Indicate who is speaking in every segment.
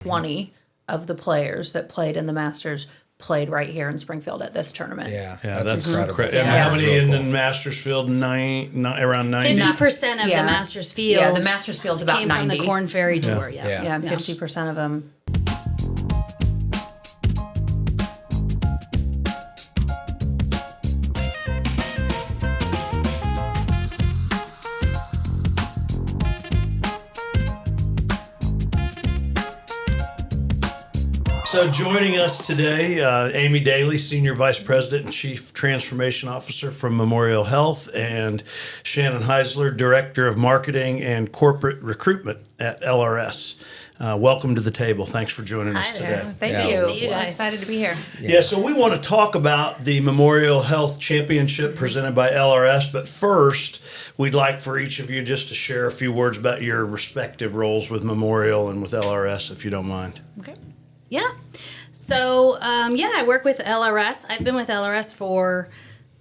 Speaker 1: 20 of the players that played in the Masters played right here in Springfield at this tournament.
Speaker 2: Yeah,
Speaker 3: that's
Speaker 2: incredible.
Speaker 3: And how many in the Masters field? Around 90?
Speaker 4: 50% of the Masters field.
Speaker 1: Yeah, the Masters field's about 90.
Speaker 4: Came from the Korn Ferry Tour,
Speaker 1: Yeah, 50% of them.
Speaker 3: So joining us today, Aimee Daily, Senior Vice President and Chief Transformation Officer from Memorial Health, and Shannon Heisler, Director of Marketing and Corporate Recruitment at LRS. Welcome to the table. Thanks for joining us today.
Speaker 1: Thank you. See you guys. Excited to be here.
Speaker 3: Yeah, so we want to talk about the Memorial Health Championship presented by LRS, but first, we'd like for each of you just to share a few words about your respective roles with Memorial and with LRS, if you don't mind.
Speaker 4: Okay. Yeah. So, I work with LRS. I've been with LRS for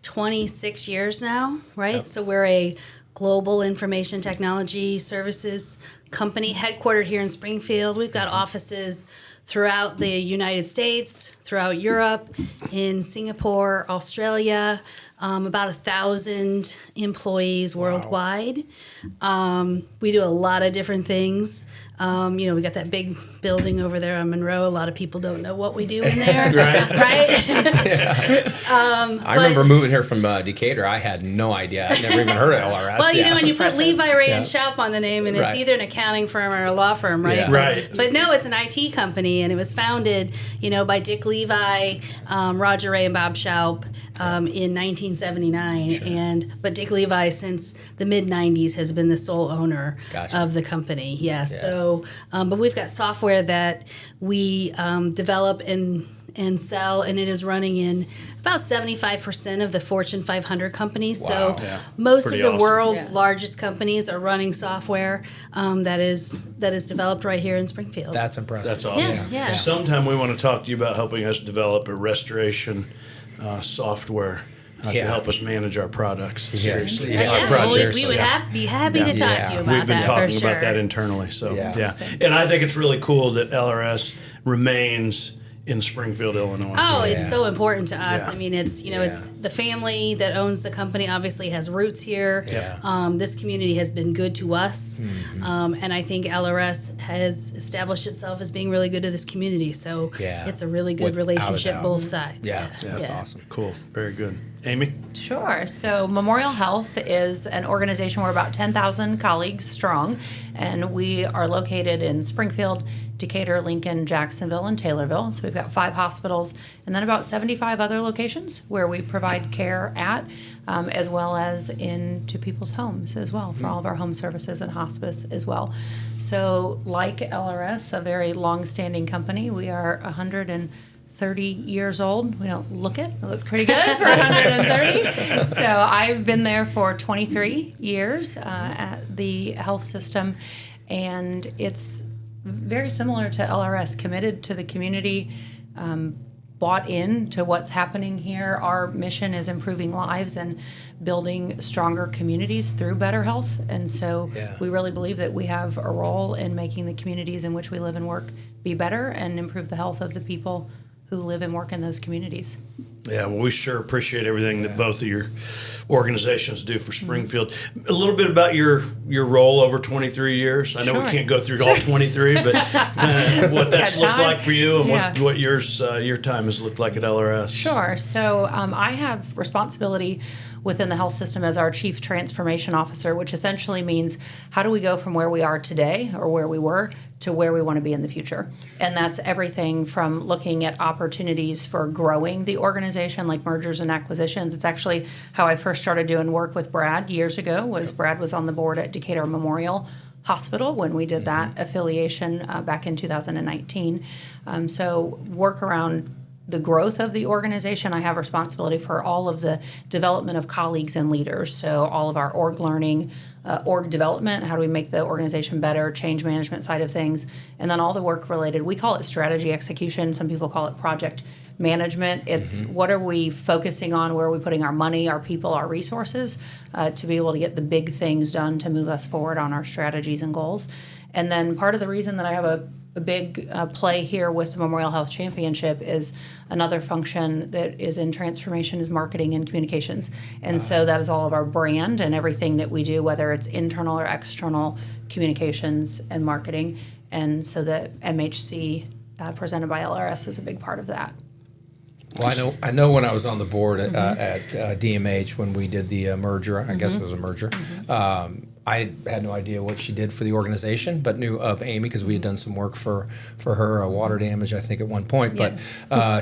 Speaker 4: 26 years now, right? Yep. So we're a global information technology services company headquartered here in Springfield. We've got offices throughout the United States, throughout Europe, in Singapore, Australia, about 1,000 employees worldwide. We do a lot of different things. We got that big building over there on Monroe. A lot of people don't know what we do in there, right?
Speaker 2: I remember moving here from Decatur. I had no idea. I never even heard of LRS.
Speaker 4: Well, when you put Levi, Ray, and Shoup on the name, and it's either an accounting firm or a law firm, right?
Speaker 3: Yeah. Right.
Speaker 4: But no, it's an IT company, and it was founded, by Dick Levi, Roger Ray, and Bob Shoup in 1979.
Speaker 3: Sure.
Speaker 4: But Dick Levi, since the mid-'90s, has been the sole owner of the company. So, but we've got software that we develop and sell, and it is running in about 75% of the Fortune 500 companies.
Speaker 2: Wow.
Speaker 4: So most of the
Speaker 3: awesome.
Speaker 4: world's largest companies are running software that is developed right here in Springfield.
Speaker 2: That's impressive.
Speaker 3: That's awesome.
Speaker 4: Yeah.
Speaker 3: Sometime we want to talk to you about helping us develop a restoration software to help us manage our products. Seriously.
Speaker 4: Our projects. We would be happy to talk to you about that.
Speaker 3: We've been talking
Speaker 4: for sure.
Speaker 3: about that internally. So and I think it's really cool that LRS remains in Springfield, Illinois.
Speaker 4: Oh, it's so important to us.
Speaker 3: Yeah.
Speaker 4: I mean, it's it's the family that owns the company obviously has roots here.
Speaker 3: Yeah.
Speaker 4: This community has been good to us, and I think LRS has established itself as being really good to this community. So it's a really good relationship, both sides.
Speaker 2: Yeah, that's awesome.
Speaker 3: Cool, very good. Aimee?
Speaker 1: Sure. So Memorial Health is an organization. We're about 10,000 colleagues strong, and we are located in Springfield, Decatur, Lincoln, Jacksonville, and Taylorville. So we've got 5 hospitals and then about 75 other locations where we provide care at, as well as into people's homes as well for all of our home services and hospice as well. So like LRS, a very long-standing company, we are 130 years old. We don't look it. We look pretty good for 130. So I've been there for 23 years at the health system, and it's very similar to LRS, committed to the community, bought into what's happening here. Our mission is improving lives and building stronger communities through better health. And so we really believe that we have a role in making the communities in which we live and work be better and improve the health of the people who live and work in those communities.
Speaker 3: Yeah, well, we sure appreciate everything that both of your organizations do for Springfield. A little bit about your role over 23 years. I know we can't go through all 23, but what that's looked like for you and what your time has looked like at LRS.
Speaker 1: Sure. So I have responsibility within the health system as our Chief Transformation Officer, which essentially means how do we go from where we are today or where we were to where we want to be in the future. And that's everything from looking at opportunities for growing the organization, like mergers and acquisitions. It's actually how I first started doing work with Brad years ago. Brad was on the board at Decatur Memorial Hospital when we did that affiliation back in 2019. So work around the growth of the organization. I have responsibility for all of the development of colleagues and leaders. So all of our org learning, org development, how do we make the organization better, change management side of things, and then all the work related. We call it strategy execution. Some people call it project management. It's what are we focusing on, where are we putting our money, our people, our resources to be able to get the big things done to move us forward on our strategies and goals. And then part of the reason that I have a a big play here with the Memorial Health Championship is another function that is in transformation is marketing and communications. And so that is all of our brand and everything that we do, whether it's internal or external communications and marketing. And so the MHC presented by LRS is a big part of that.
Speaker 2: Well, I know when I was on the board at DMH when we did the merger, I guess it was a merger, I had no idea what she did for the organization, but knew of Aimee because we had done some work for her, water damage, I think, at one point. But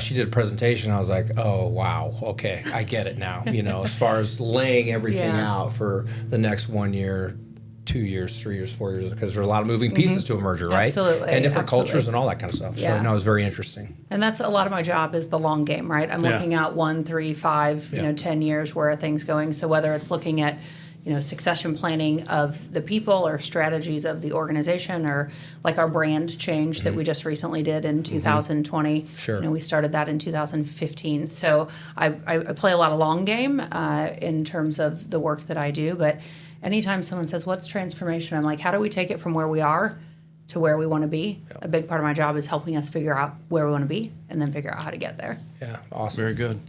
Speaker 2: she did a presentation. I was like, oh, wow, okay, I get it now. As far as laying everything out for the next 1 year, 2 years, 3 years, 4 years, because there are a lot of moving pieces to a merger, right?
Speaker 1: Absolutely.
Speaker 2: And different cultures and all that kind of stuff.
Speaker 1: Yeah.
Speaker 2: So, no, it was very interesting.
Speaker 1: And that's a lot of my job is the long game, right? I'm looking out 1, 3, 5, 10 years, where are things going? So whether it's looking at, succession planning of the people or strategies of the organization, or like our brand change that we just recently did in 2020.
Speaker 2: Sure.
Speaker 1: We started that in 2015. So I play a lot of long game in terms of the work that I do. But anytime someone says, what's transformation? I'm like, how do we take it from where we are to where we want to be? Yep. A big part of my job is helping us figure out where we want to be and then figure out how to get there.
Speaker 2: Yeah, awesome.
Speaker 3: Very good.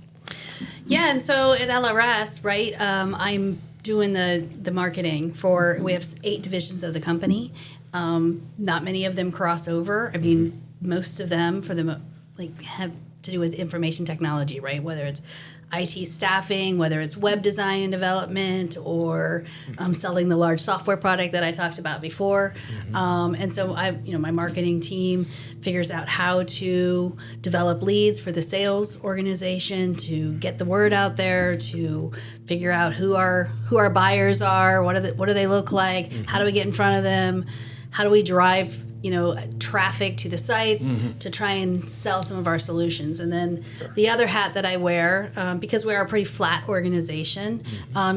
Speaker 4: Yeah, and so at LRS, right, I'm doing the marketing for, we have 8 divisions of the company. Not many of them cross over. I mean, most of them have to do with information technology, right? Whether it's IT staffing, whether it's web design and development, or selling the large software product that I talked about before. And so my marketing team figures out how to develop leads for the sales organization, to get the word out there, to figure out who our buyers are, what do they look like, how do we get in front of them, how do we drive traffic to the sites to try and sell some of our solutions. And then the other hat that I wear, because we're a pretty flat organization,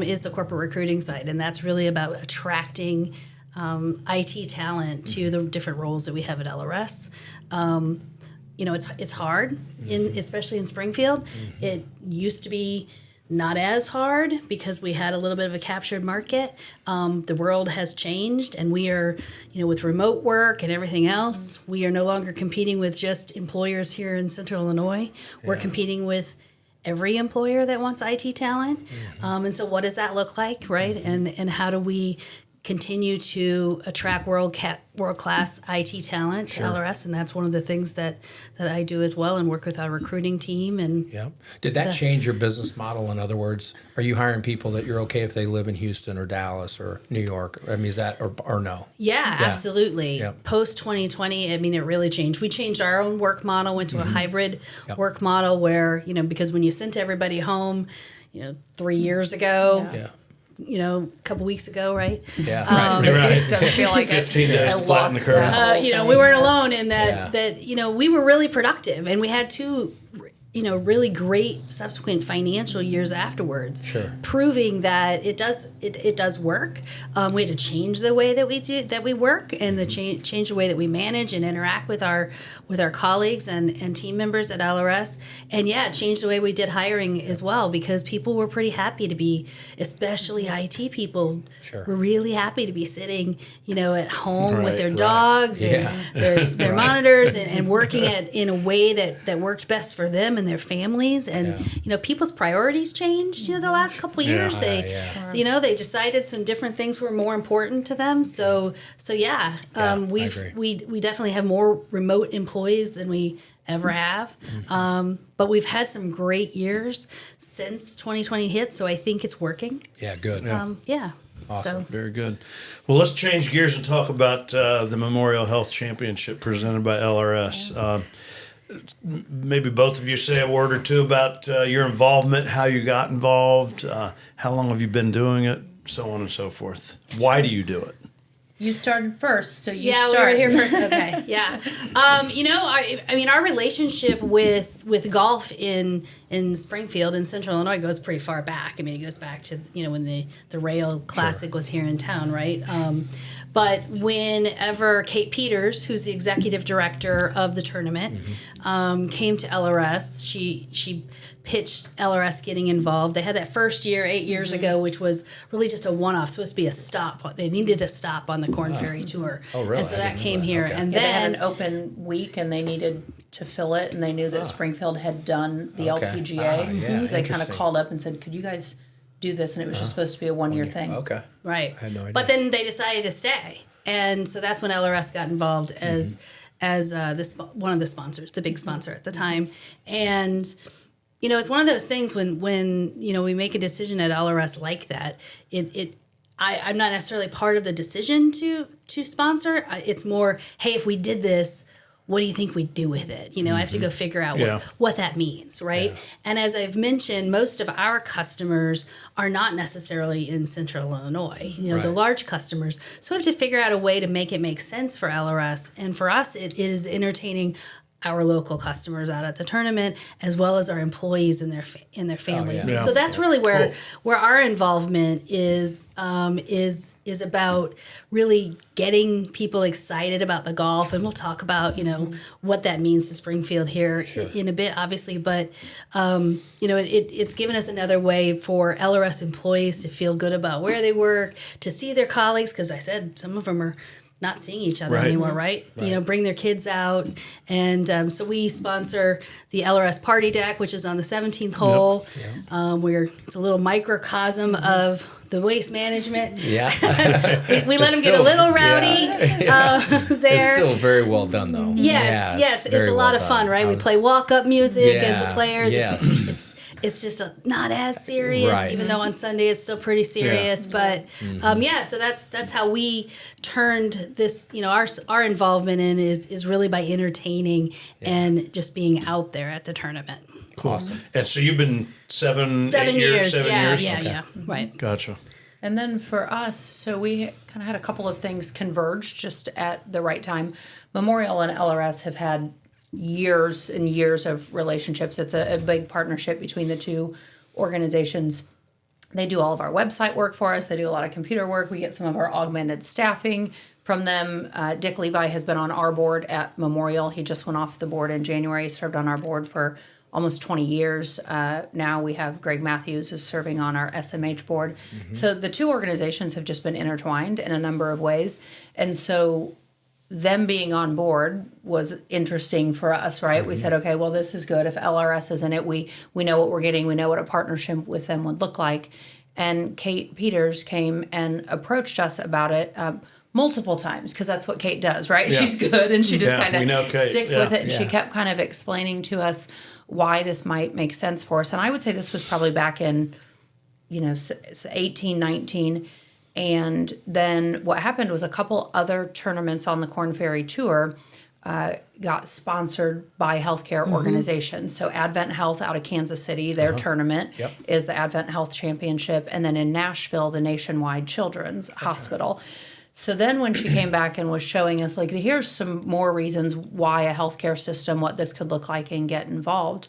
Speaker 4: is the corporate recruiting side. And that's really about attracting IT talent to the different roles that we have at LRS. It's hard, especially in Springfield. It used to be not as hard because we had a little bit of a captured market. The world has changed, and we are, with remote work and everything else, we are no longer competing with just employers here in Central Illinois. We're competing with every employer that wants IT talent. And so what does that look like, right? And how do we continue to attract world-class IT talent to LRS, and that's one of the things that I do as well, and work with our recruiting team. And
Speaker 2: did that change your business model? In other words, are you hiring people that you're okay if they live in Houston or Dallas or New York? I mean, is that or no?
Speaker 4: Yeah, absolutely. Yep. Post 2020, I mean, it really changed. We changed our own work model, went to a hybrid work model where because when you sent everybody home, 3 years ago. A couple weeks ago, right?
Speaker 2: Yeah,
Speaker 3: right.
Speaker 1: It does feel like
Speaker 3: 15 days to flatten the curve.
Speaker 4: We weren't alone in that we were really productive, and we had 2 really great subsequent financial years afterwards, proving that it does work. We had to change the way that we work, and change the way that we manage and interact with our colleagues and team members at LRS, and change the way we did hiring as well, because people were pretty happy to be, especially IT people, were really happy to be sitting at home with their dogs and their monitors and working in a way that worked best for them and their families. And people's priorities changed the last couple of years. They decided some different things were more important to them. We definitely have more remote employees than we ever have. But we've had some great years since 2020 hit, so I think it's working.
Speaker 2: Yeah, good.
Speaker 3: Awesome. Very good. Well, let's change gears and talk about the Memorial Health Championship presented by LRS. Maybe both of you say a word or two about your involvement, how you got involved, how long have you been doing it, so on and so forth. Why do you do it?
Speaker 1: You started first, so you
Speaker 4: start.
Speaker 1: We were
Speaker 4: here first. Okay, yeah. Our relationship with golf in Springfield in Central Illinois goes pretty far back. I mean, it goes back to when the Rail Classic was here in town, right? But whenever Kate Peters, who's the executive director of the tournament, came to LRS, she pitched LRS getting involved. They had that first year 8 years ago, which was really just a one-off, supposed to be a stop. They needed a stop on the Korn Ferry tour.
Speaker 2: Oh, really?
Speaker 4: And so
Speaker 2: I
Speaker 4: that
Speaker 2: didn't know
Speaker 4: came
Speaker 2: that.
Speaker 4: here.
Speaker 2: Okay.
Speaker 4: And
Speaker 1: Yeah, they had
Speaker 4: then
Speaker 1: an open week and they needed to fill it, and they knew that Springfield had done the
Speaker 2: Okay.
Speaker 1: LPGA.
Speaker 2: Yeah,
Speaker 1: So they kind of
Speaker 2: interesting.
Speaker 1: called up and said, could you guys do this? And it was just supposed to be a one-year thing.
Speaker 2: Okay.
Speaker 4: right.
Speaker 2: I had no idea.
Speaker 4: But then they decided to stay. And so that's when LRS got involved as this one of the sponsors, the big sponsor at the time. And it's one of those things when we make a decision at LRS like that, I'm not necessarily part of the decision to sponsor. It's more, hey, if we did this, what do you think we'd do with it? I have to go figure out what that means, right?
Speaker 2: Yeah.
Speaker 4: And as I've mentioned, most of our customers are not necessarily in Central Illinois, the
Speaker 2: Right.
Speaker 4: large customers. So we have to figure out a way to make it make sense for LRS. And for us, it is entertaining our local customers out at the tournament, as well as our employees and their families.
Speaker 2: yeah.
Speaker 4: And so that's really where
Speaker 3: Cool.
Speaker 4: where our involvement is about really getting people excited about the golf, and we'll talk about what that means to Springfield here in a bit, obviously. But it's given us another way for LRS employees to feel good about where they work, to see their colleagues, because I said some of them are not seeing each other
Speaker 3: Right.
Speaker 4: anymore, right? Bring their kids out. And so we sponsor the LRS Party Deck, which is on the 17th hole, where it's a little microcosm of the waste management.
Speaker 2: Yeah.
Speaker 4: We let them get a
Speaker 2: still-
Speaker 4: little rowdy there.
Speaker 2: It's still very well done, though.
Speaker 4: Yes, it's
Speaker 2: very
Speaker 4: a lot
Speaker 2: well
Speaker 4: of fun,
Speaker 2: done.
Speaker 4: right?
Speaker 2: I
Speaker 4: We
Speaker 2: was-
Speaker 4: play walk-up music as the
Speaker 2: Yeah,
Speaker 4: players.
Speaker 2: yeah.
Speaker 4: It's just not as serious,
Speaker 2: Right.
Speaker 4: even though on Sunday it's still pretty serious. But so that's how we turned this. Our involvement in is really by entertaining and just being out there at the tournament.
Speaker 2: Awesome.
Speaker 3: And so you've been 7
Speaker 4: 7
Speaker 3: years.
Speaker 4: years, yeah,
Speaker 3: Okay.
Speaker 4: yeah, right.
Speaker 3: Gotcha.
Speaker 1: And then for us, so we kind of had a couple of things converge just at the right time. Memorial and LRS have had years and years of relationships. It's a big partnership between the two organizations. They do all of our website work for us. They do a lot of computer work. We get some of our augmented staffing from them. Dick Levi has been on our board at Memorial. He just went off the board in January, served on our board for almost 20 years. Now we have Greg Matthews is serving on our SMH board. So the two organizations have just been intertwined in a number of ways. And so them being on board was interesting for us, right? We said, okay, well, this is good. If LRS is in it, we know what we're getting. We know what a partnership with them would look like. And Kate Peters came and approached us about it multiple times, because that's what Kate does, right?
Speaker 3: Yeah.
Speaker 1: She's good, and she just
Speaker 3: Yeah,
Speaker 1: kind
Speaker 3: we know
Speaker 1: of
Speaker 3: Kate.
Speaker 1: sticks
Speaker 3: Yeah.
Speaker 1: with it. And she
Speaker 2: Yeah.
Speaker 1: kept kind of explaining to us why this might make sense for us. And I would say this was probably back in, 18, 19. And then what happened was a couple other tournaments on the Korn Ferry Tour got sponsored by healthcare organizations. So Advent Health out of Kansas City, their tournament
Speaker 2: Yep.
Speaker 1: is the Advent Health Championship. And then in Nashville, the Nationwide Children's Hospital. So then when she came back and was showing us, like, here's some more reasons why a healthcare system, what this could look like, and get involved.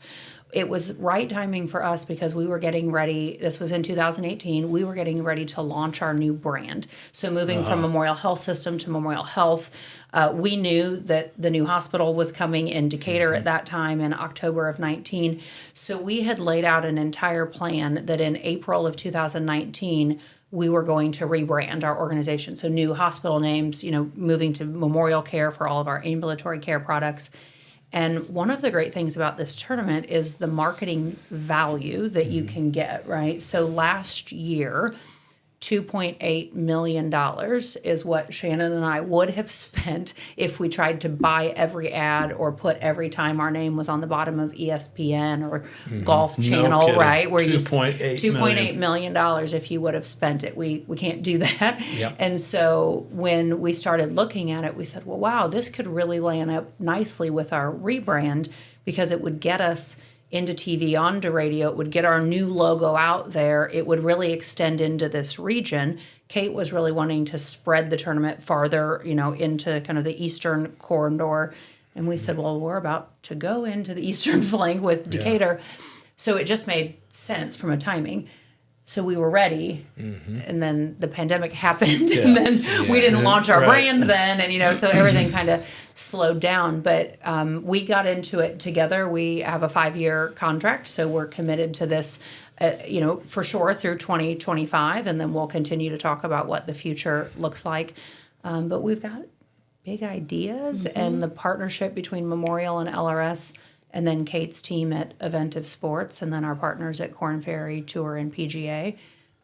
Speaker 1: It was right timing for us because we were getting ready. This was in 2018. We were getting ready to launch our new brand. So moving from Memorial Health System to Memorial Health, we knew that the new hospital was coming in Decatur at that time in October of 19. So we had laid out an entire plan that in April of 2019, we were going to rebrand our organization. So new hospital names, moving to Memorial Care for all of our ambulatory care products. And one of the great things about this tournament is the marketing value that you can get, right? So last year, $2.8 million is what Shannon and I would have spent if we tried to buy every ad or put every time our name was on the bottom of ESPN or Golf Channel,
Speaker 3: kidding.
Speaker 1: right? Where
Speaker 3: $2.8
Speaker 1: million if you would have spent it. We can't do that.
Speaker 2: Yep.
Speaker 1: And so when we started looking at it, we said, well, wow, this could really land up nicely with our rebrand, because it would get us into TV, onto radio. It would get our new logo out there. It would really extend into this region. Kate was really wanting to spread the tournament farther, into kind of the eastern corridor. And we said, well, we're about to go into the eastern flank with Decatur. So it just made sense from a timing. so we were ready, and then the pandemic happened, and then we didn't launch our brand then, and so everything kind of slowed down. But we got into it together. We have a 5-year contract, so we're committed to this, for sure through 2025, and then we'll continue to talk about what the future looks like. But we've got big ideas, and the partnership between Memorial and LRS. And then Kate's team at Eventive Sports, and then our partners at Korn Ferry, Tour, and PGA.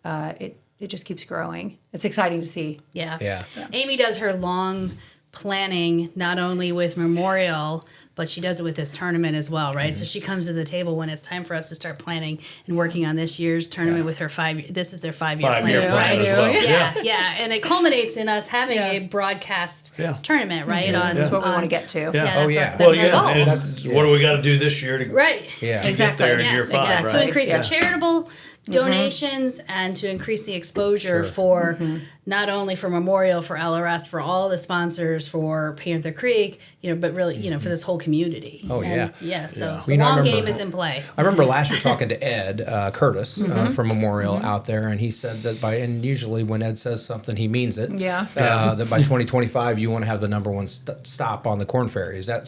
Speaker 1: It just keeps growing. It's exciting to see.
Speaker 4: Yeah. Aimee does her long planning, not only with Memorial, but she does it with this tournament as well, right? So she comes to the table when it's time for us to start planning and working on this year's tournament with her this is their 5-year plan.
Speaker 3: 5-year plan as well.
Speaker 4: Yeah. And it culminates in us having a broadcast tournament, right?
Speaker 1: That's what we want to get to.
Speaker 4: That's our goal.
Speaker 3: And what do we got to do this year to get there in year 5,
Speaker 1: exactly.
Speaker 3: right?
Speaker 4: To increase the charitable donations and to increase the exposure for not only for Memorial, for LRS, for all the sponsors, for Panther Creek, but really, for this whole community.
Speaker 2: Oh,
Speaker 4: and, so the long game is in play.
Speaker 2: I remember last year talking to Ed Curtis from Memorial out there, and he said that and usually when Ed says something, he means it. That by 2025, you want to have the number one stop on the Korn Ferry. Is that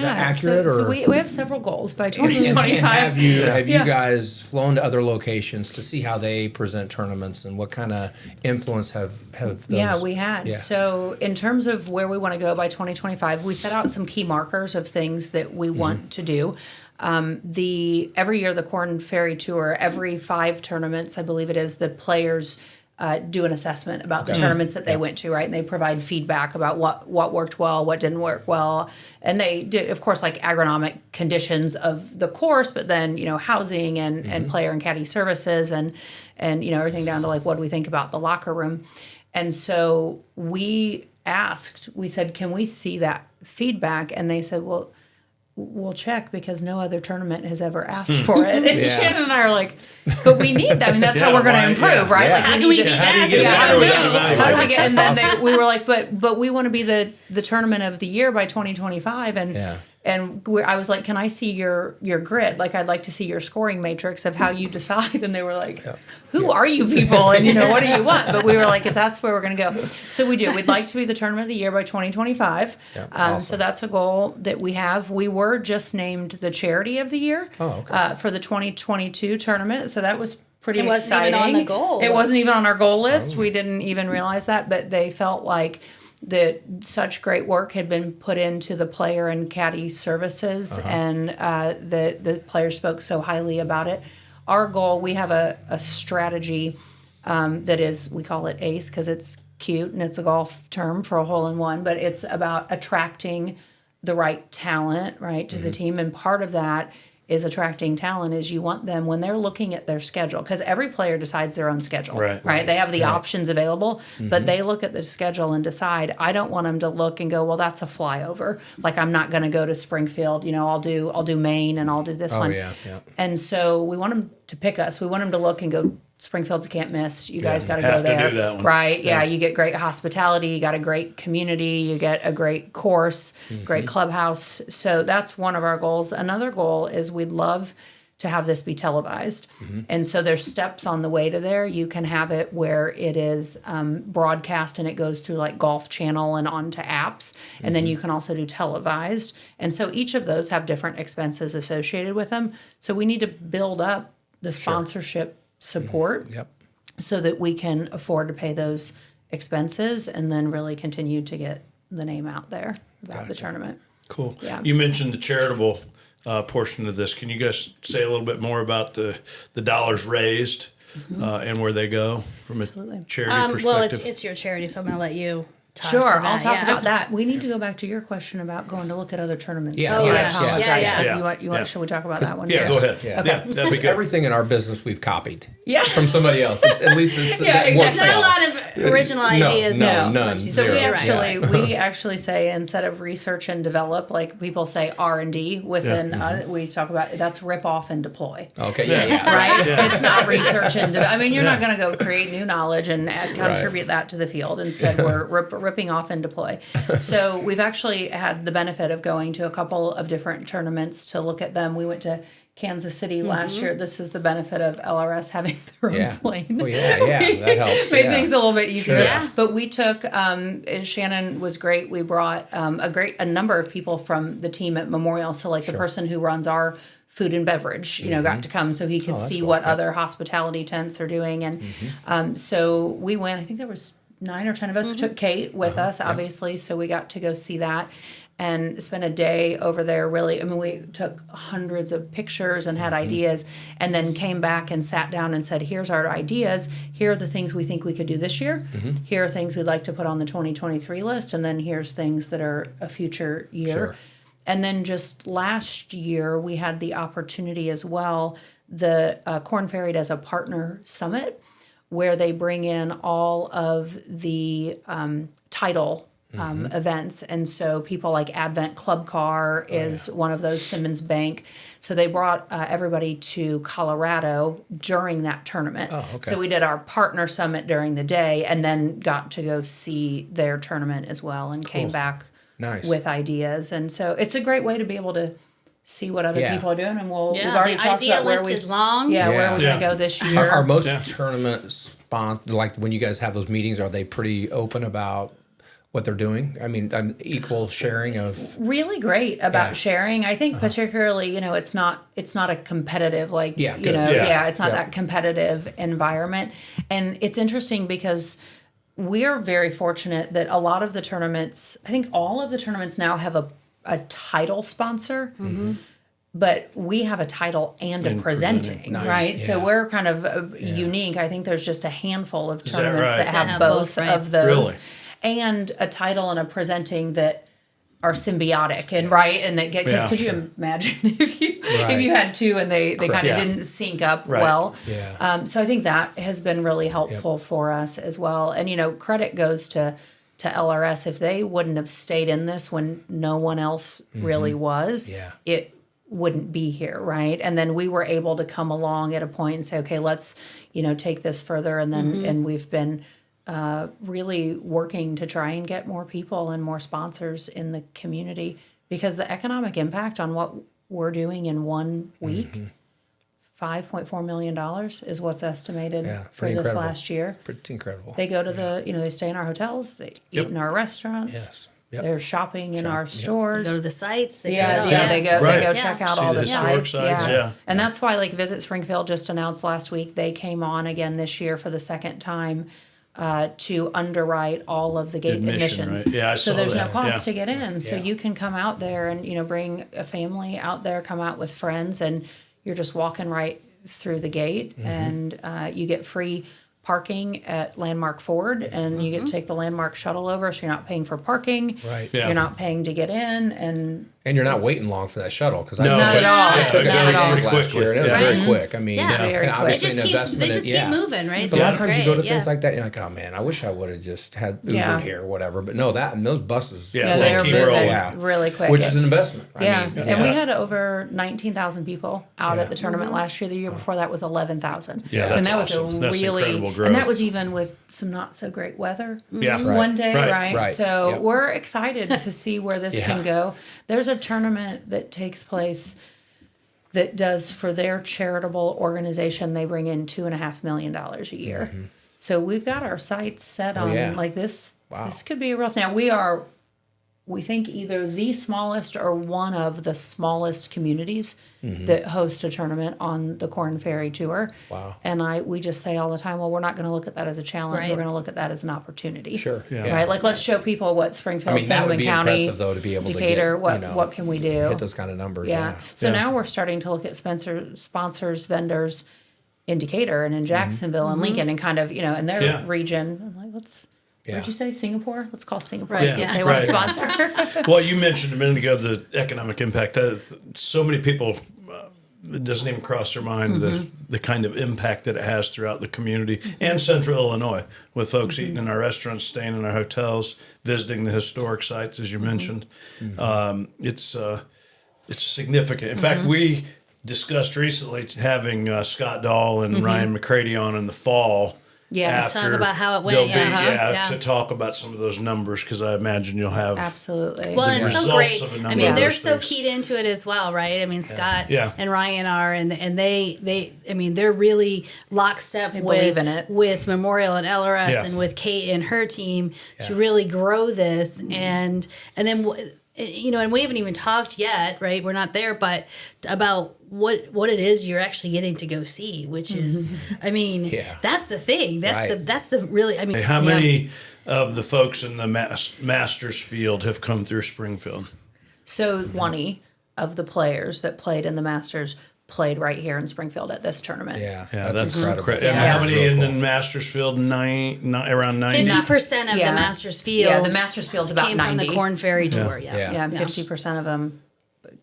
Speaker 2: accurate?
Speaker 1: So we have several goals by 2025.
Speaker 2: And have you guys flown to other locations to see how they present tournaments and what kind of influence have those?
Speaker 1: Yeah, we had. Yeah. So in terms of where we want to go by 2025, we set out some key markers of things that we want to do. Every year the Korn Ferry Tour, every 5 tournaments, I believe it is, the players do an assessment about the tournaments that they went to, right? And they provide feedback about what worked well, what didn't work well. And they do, of course, like agronomic conditions of the course, but then, housing and player and caddy services and everything down to like, what do we think about the locker room? And so we said, can we see that feedback? And they said, well, we'll check because no other tournament has ever asked for it. And Shannon and I are like, but we need that. I mean, that's how we're going to improve, right?
Speaker 2: Yeah.
Speaker 1: Like,
Speaker 4: How do we get
Speaker 1: how do we get? And then we were like, but we want to be the tournament of the year by 2025. And I was like, can I see your grid? Like, I'd like to see your scoring matrix of how you decide. And they were like, who are you people? And, what do you want? But we were like, if that's where we're going to go. So we do. We'd like to be the tournament of the year by 2025.
Speaker 2: Awesome.
Speaker 1: So that's a goal that we have. We were just named the charity of the year for the 2022 tournament. So that was pretty exciting. It wasn't even on the goal. It wasn't even on our goal list. We didn't even realize that. But they felt like that such great work had been put into the player and caddy services, and the players spoke so highly about it. Our goal, we have a strategy that is, we call it ACE because it's cute and it's a golf term for a hole-in-one, but it's about attracting the right talent, right, to the team. And part of that is attracting talent is you want them when they're looking at their schedule, because every player decides their own schedule, right? They have the options available, but they look at the schedule and decide, I don't want them to look and go, well, that's a flyover. Like, I'm not going to go to Springfield, I'll do Maine and I'll do this one. And so we want them to pick us. We want them to look and go, Springfield's a can't miss. You guys got to go there.
Speaker 3: Have to do that one.
Speaker 1: Right? Yeah, you get great hospitality. You got a great community. You get a great course, great clubhouse. So that's one of our goals. Another goal is we'd love to have this be televised. And so there's steps on the way to there. You can have it where it is broadcast and it goes through like Golf Channel and onto apps. And then you can also do televised. And so each of those have different expenses associated with them. So we need to build up the sponsorship support so that we can afford to pay those expenses and then really continue to get the name out there about the tournament.
Speaker 3: Cool.
Speaker 1: Yeah.
Speaker 3: You mentioned the charitable portion of this. Can you guys say a little bit more about the dollars raised and where they go from a charity perspective?
Speaker 4: Well, it's your charity, so I'm going to let you talk
Speaker 1: Sure,
Speaker 4: to that.
Speaker 1: I'll talk about that. We need to go back to your question about going to look at other tournaments.
Speaker 2: Yeah.
Speaker 1: So
Speaker 2: Oh,
Speaker 1: I
Speaker 2: yeah.
Speaker 1: apologize.
Speaker 3: Yeah.
Speaker 1: You want? Should we talk about that one?
Speaker 3: Yeah, go ahead.
Speaker 2: Yeah.
Speaker 3: That'd be
Speaker 2: Because
Speaker 3: good.
Speaker 2: everything in our business we've copied
Speaker 1: Yeah.
Speaker 2: from somebody else. At least it's
Speaker 1: exactly.
Speaker 4: There's not a lot of original ideas.
Speaker 2: none.
Speaker 1: So
Speaker 2: Zero.
Speaker 1: we actually say, instead of research and develop, like people say R&D within, we talk about that's rip off and deploy.
Speaker 2: Okay.
Speaker 1: Right? It's not research and I mean, you're not going to go create new knowledge and contribute that to the field. Instead, we're ripping off in deploy. So we've actually had the benefit of going to a couple of different tournaments to look at them. We went to Kansas City last year. This is the benefit of LRS having their own plane.
Speaker 2: Oh, yeah, that helps.
Speaker 1: Made things a little bit easier.
Speaker 2: Sure.
Speaker 4: Yeah.
Speaker 1: But we took, Shannon was great. We brought a number of people from the team at Memorial. So like the person who runs our food and beverage, got to come so he could see
Speaker 2: cool.
Speaker 1: what other hospitality tents are doing. And so we went, I think there was 9 or 10 of us. We took Kate with us, obviously. So we got to go see that and spent a day over there. Really, we took hundreds of pictures and had ideas, and then came back and sat down and said, here's our ideas. Here are the things we think we could do this year. Here are things we'd like to put on the 2023 list. And then here's things that are a future year.
Speaker 2: Sure.
Speaker 1: And then just last year, we had the opportunity as well. The Korn Ferry does a partner summit where they bring in all of the title events. And so people like Advent Club Car is one of those, Simmons Bank. So they brought everybody to Colorado during that tournament.
Speaker 2: Oh, okay.
Speaker 1: So we did our partner summit during the day and then got to go see their tournament as well and came back with ideas. And so it's a great way to be able to see what other people are doing. And we've already
Speaker 4: the
Speaker 1: talked
Speaker 4: idea
Speaker 1: about where
Speaker 4: list is long.
Speaker 1: where we're going to go this year.
Speaker 2: Are most tournament like when you guys have those meetings, are they pretty open about what they're doing? I mean, equal sharing of
Speaker 1: really great about sharing. I think particularly, it's not a competitive it's not that competitive environment. And it's interesting because we're very fortunate that a lot of the tournaments, I think all of the tournaments now have a title sponsor. But we have a title and a presenting, right?
Speaker 2: Yeah.
Speaker 1: So we're kind of unique. I think there's just a handful of tournaments
Speaker 3: right?
Speaker 1: that have both
Speaker 4: right?
Speaker 1: of those.
Speaker 3: Really?
Speaker 1: And a title and a presenting that are symbiotic and right, and that get could you imagine if you had two and they kind of didn't sync up well?
Speaker 2: Yeah.
Speaker 1: So I think that has been really helpful for us as well. And credit goes to LRS. If they wouldn't have stayed in this when no one else really was, it wouldn't be here, right? And then we were able to come along at a point and say, okay, let's take this further, and then and we've been really working to try and get more people and more sponsors in the community, because the economic impact on what we're doing in 1 week, $5.4 million is what's estimated for this
Speaker 2: incredible.
Speaker 1: last year.
Speaker 2: Pretty incredible.
Speaker 1: They go to they stay in our hotels, they eat in our restaurants.
Speaker 2: Yes.
Speaker 1: They're shopping in our stores.
Speaker 4: Go to the sites. They
Speaker 1: They go
Speaker 3: Right.
Speaker 1: they go check out
Speaker 3: See
Speaker 1: all
Speaker 3: the
Speaker 1: the
Speaker 3: historic
Speaker 1: sites.
Speaker 3: sites, yeah.
Speaker 1: And that's why Visit Springfield just announced last week they came on again this year for the second time to underwrite all of the gate admissions.
Speaker 3: Right? Yeah, I
Speaker 1: so
Speaker 3: saw
Speaker 1: there's
Speaker 3: that.
Speaker 1: no cost to get in. So
Speaker 2: Yeah.
Speaker 1: you can come out there and bring a family out there, come out with friends, and you're just walking right through the gate, and you get free parking at Landmark Ford, and you get to take the Landmark shuttle over, so you're not paying for parking.
Speaker 2: Right.
Speaker 3: Yeah.
Speaker 1: You're not paying to get in, and
Speaker 2: And you're not waiting long for that shuttle because
Speaker 3: No.
Speaker 1: Not at all.
Speaker 2: I took
Speaker 3: Yeah,
Speaker 2: it
Speaker 3: it goes pretty
Speaker 2: last
Speaker 3: quickly.
Speaker 2: year, and it was
Speaker 3: Yeah.
Speaker 2: very quick. I mean,
Speaker 4: Yeah.
Speaker 1: Very
Speaker 2: and
Speaker 1: quick.
Speaker 2: obviously
Speaker 4: It
Speaker 2: an
Speaker 4: just keeps,
Speaker 2: investment.
Speaker 4: they just keep moving, right?
Speaker 2: But a lot of times
Speaker 4: That's
Speaker 2: you go to
Speaker 4: great,
Speaker 2: things like that, you're like, oh man, I wish I would have just had Ubered here or whatever. But no, and those buses,
Speaker 3: Yeah,
Speaker 1: yeah,
Speaker 3: they
Speaker 1: they're
Speaker 3: keep
Speaker 1: moving
Speaker 3: rolling.
Speaker 1: really quick.
Speaker 2: which is an investment.
Speaker 1: Yeah,
Speaker 2: I mean,
Speaker 1: and we had over 19,000 people out at the tournament last year. The year before that was 11,000.
Speaker 3: Yeah,
Speaker 1: and
Speaker 3: that's
Speaker 1: that was
Speaker 3: awesome.
Speaker 1: a
Speaker 3: That's
Speaker 1: really,
Speaker 3: incredible growth.
Speaker 1: and that was even with some not so great weather.
Speaker 3: Yeah.
Speaker 1: One day,
Speaker 3: Right.
Speaker 1: right? So
Speaker 2: Yep.
Speaker 1: we're excited to see where this can go. There's a tournament that takes place that does for their charitable organization. They bring in $2.5 million a year. So we've got our sights set on this.
Speaker 2: Wow.
Speaker 1: This could be a real thing. Now we think either the smallest or one of the smallest communities that host a tournament on the Korn Ferry tour.
Speaker 2: Wow.
Speaker 1: And we just say all the time, well, we're not going to look at that as a challenge.
Speaker 4: Right.
Speaker 1: We're going to look at that as an opportunity.
Speaker 2: Sure.
Speaker 3: Yeah.
Speaker 1: Right? Like, let's show people what Springfield,
Speaker 2: I mean, that
Speaker 1: Sangamon
Speaker 2: would be
Speaker 1: County,
Speaker 2: impressive though to be able
Speaker 1: Decatur,
Speaker 2: to get,
Speaker 1: what can we do?
Speaker 2: hit those kind of numbers.
Speaker 1: Yeah. So
Speaker 3: Yeah.
Speaker 1: now we're starting to look at sponsors, vendors in Decatur and in Jacksonville and Lincoln and kind of, in their
Speaker 3: Yeah.
Speaker 1: region. I'm like, where'd you say, Singapore? Let's call Singapore,
Speaker 4: Right,
Speaker 1: see if
Speaker 4: yeah.
Speaker 1: they want to
Speaker 3: Right.
Speaker 1: sponsor.
Speaker 3: Well, you mentioned a minute ago the economic impact. So many people, it doesn't even cross their mind the kind of impact that it has throughout the community and Central Illinois, with folks eating in our restaurants, staying in our hotels, visiting the historic sites, as you mentioned. It's significant. In fact, we discussed recently having Scott Dahl and Ryan McCready on in the fall
Speaker 1: Yes.
Speaker 4: Talk about how it went,
Speaker 3: They'll be,
Speaker 4: yeah.
Speaker 3: to talk about some of those numbers, because I imagine you'll have
Speaker 1: Absolutely.
Speaker 4: Well,
Speaker 3: the
Speaker 4: and it's so
Speaker 3: results
Speaker 4: great.
Speaker 3: of a
Speaker 4: I
Speaker 3: number
Speaker 4: mean,
Speaker 3: of
Speaker 4: they're
Speaker 3: those
Speaker 4: so
Speaker 3: things.
Speaker 4: keyed into it as well, right? I mean, Scott
Speaker 3: Yeah.
Speaker 4: and Ryan are, and they, I mean, they're really lockstep
Speaker 1: believe in it.
Speaker 4: with Memorial and LRS
Speaker 3: Yeah.
Speaker 4: and with Kate and her team to really grow this, and then and we haven't even talked yet, right? We're not there, but about what it is you're actually getting to go see, which is, I mean, that's the thing. That's the really, I mean,
Speaker 3: How many of the folks in the Masters field have come through Springfield?
Speaker 1: So 20 of the players that played in the Masters played right here in Springfield at this tournament.
Speaker 2: Yeah,
Speaker 3: That's
Speaker 2: incredible.
Speaker 3: And
Speaker 1: Yeah.
Speaker 3: how
Speaker 2: That's
Speaker 3: many
Speaker 2: real
Speaker 3: in the
Speaker 2: cool.
Speaker 3: Masters field? Around 90?
Speaker 4: 50% of the Masters field.
Speaker 1: Yeah, the Masters field's about
Speaker 4: came
Speaker 1: 90.
Speaker 4: from the Korn Ferry tour. Yeah.
Speaker 1: Yeah, 50% of them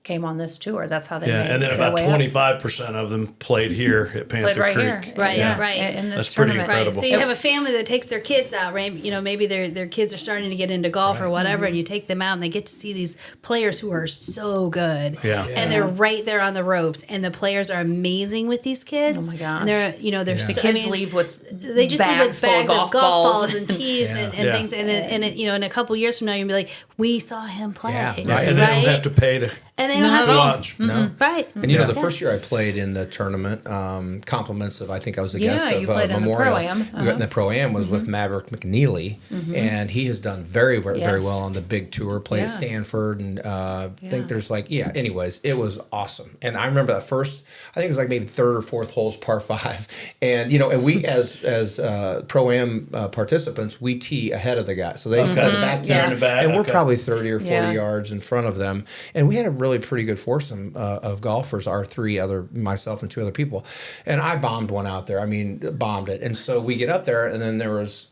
Speaker 1: came on this tour. That's how they
Speaker 3: Yeah,
Speaker 1: made
Speaker 3: and then
Speaker 1: their
Speaker 3: about
Speaker 1: way up.
Speaker 3: 25% of them played here at Panther
Speaker 1: Played right
Speaker 3: Creek.
Speaker 1: here.
Speaker 4: Right,
Speaker 1: Yeah,
Speaker 4: right.
Speaker 1: In this
Speaker 3: That's pretty
Speaker 1: tournament.
Speaker 3: incredible.
Speaker 4: Right. So you have a family that takes their kids out, right? You know, maybe their kids are starting to get into golf or whatever, and you take them out and they get to see these players who are so good.
Speaker 3: Yeah.
Speaker 4: And they're right there on the ropes, and the players are amazing with these kids.
Speaker 1: Oh my gosh.
Speaker 4: And they're, they're
Speaker 1: The
Speaker 4: so,
Speaker 1: kids leave with
Speaker 4: they just leave with
Speaker 1: full
Speaker 4: bags of golf balls and
Speaker 1: and
Speaker 4: tees and
Speaker 3: Yeah.
Speaker 4: things, and in a couple years from now you'll be like, we saw him play,
Speaker 2: Yeah,
Speaker 3: And they don't have to pay to
Speaker 4: And they don't have to
Speaker 3: watch.
Speaker 2: No.
Speaker 4: right.
Speaker 2: And the first year I played in the tournament, compliments of, I think I was a guest
Speaker 1: Yeah,
Speaker 2: of
Speaker 1: you played in the
Speaker 2: Memorial.
Speaker 1: Pro-Am.
Speaker 2: And the Pro-Am was with Maverick McNeely, and he has done very, very, very
Speaker 1: Yes.
Speaker 2: well on the big tour, played at
Speaker 1: Yeah.
Speaker 2: Stanford, and I think there's anyways, it was awesome. And I remember that first, I think it was like maybe third or fourth holes par 5. And, and we as Pro-Am participants, we tee ahead of the guy. So they got the back tees,
Speaker 3: in the back,
Speaker 2: and we're
Speaker 3: okay.
Speaker 2: probably 30 or 40
Speaker 1: Yeah.
Speaker 2: yards in front of them. And we had a really pretty good foursome of golfers, myself and two other people. And I bombed one out there. I mean, bombed it. And so we get up there, and then there was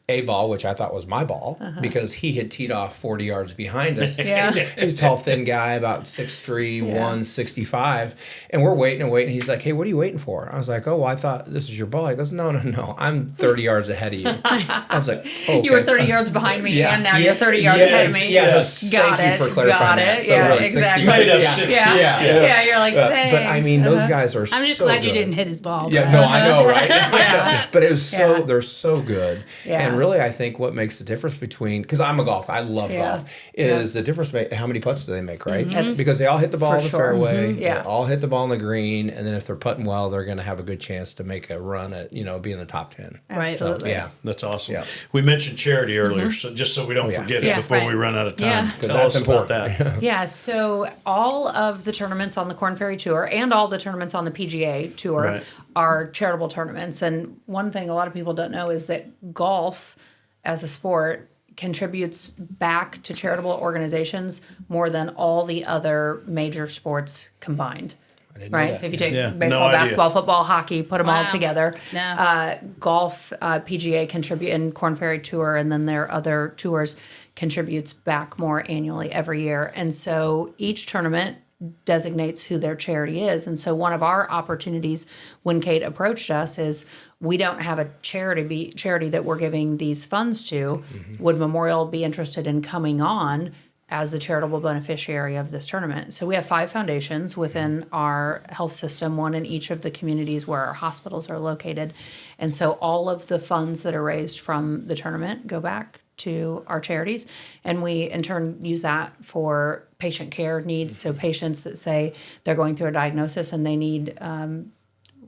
Speaker 2: a ball, which I thought was my ball, because he had teed off 40 yards behind us.
Speaker 1: Yeah.
Speaker 2: He's a tall, thin guy, about 6'3", 165. And we're waiting and waiting. He's like, hey, what are you waiting for? I was like, oh, well, I thought this is your ball. He goes, no, I'm 30 yards ahead of you. I was like, oh, okay.
Speaker 1: You were 30 yards behind me,
Speaker 2: Yeah.
Speaker 1: and now
Speaker 2: Yeah.
Speaker 1: you're 30 yards ahead of me.
Speaker 2: Yes.
Speaker 1: Got
Speaker 2: Thank
Speaker 1: it.
Speaker 2: you for clarifying
Speaker 1: Got
Speaker 2: that.
Speaker 1: it.
Speaker 2: So
Speaker 1: Yeah,
Speaker 2: really,
Speaker 1: exactly.
Speaker 2: 60
Speaker 3: Made up
Speaker 2: yeah.
Speaker 3: 60.
Speaker 1: Yeah. You're like,
Speaker 2: But
Speaker 1: thanks.
Speaker 2: I mean, those guys are
Speaker 4: I'm just
Speaker 2: so
Speaker 4: glad
Speaker 2: good.
Speaker 4: you didn't hit his ball.
Speaker 2: Yeah,
Speaker 4: but-
Speaker 2: no, I know, right? But it was
Speaker 1: Yeah.
Speaker 2: they're so good.
Speaker 1: Yeah.
Speaker 2: And really, I think what makes the difference between, because I'm a golfer, I love golf, is the difference how many putts do they make, right? Because they all hit the ball
Speaker 1: For
Speaker 2: in the
Speaker 1: sure.
Speaker 2: fairway,
Speaker 1: Yeah.
Speaker 2: they all hit the ball in the green, and then if they're putting well, they're going to have a good chance to make a run at, be in the top 10.
Speaker 4: Right.
Speaker 1: Absolutely.
Speaker 2: Yeah.
Speaker 3: That's awesome.
Speaker 2: Yeah.
Speaker 3: We mentioned charity earlier, so just so we don't forget it
Speaker 1: Yeah,
Speaker 3: before
Speaker 1: right.
Speaker 3: we run out of time.
Speaker 1: Yeah.
Speaker 2: 'Cause
Speaker 3: Tell
Speaker 2: that's
Speaker 3: us about
Speaker 2: important.
Speaker 3: that.
Speaker 1: Yeah, so all of the tournaments on the Korn Ferry Tour and all the tournaments on the PGA Tour
Speaker 3: Right.
Speaker 1: are charitable tournaments. And one thing a lot of people don't know is that golf as a sport contributes back to charitable organizations more than all the other major sports combined.
Speaker 2: didn't know
Speaker 1: Right,
Speaker 2: that.
Speaker 1: so if you take
Speaker 3: Yeah, no
Speaker 1: baseball,
Speaker 3: idea.
Speaker 1: basketball, football, hockey, put them all
Speaker 4: Wow.
Speaker 1: together.
Speaker 4: Yeah.
Speaker 1: Golf, PGA contribute, and Korn Ferry Tour, and then their other tours contributes back more annually every year. And so each tournament designates who their charity is. And so one of our opportunities when Kate approached us is we don't have a charity that we're giving these funds to. Would Memorial be interested in coming on as the charitable beneficiary of this tournament? So we have 5 foundations within our health system, one in each of the communities where our hospitals are located. And so all of the funds that are raised from the tournament go back to our charities, and we in turn use that for patient care needs. So patients that say they're going through a diagnosis and they need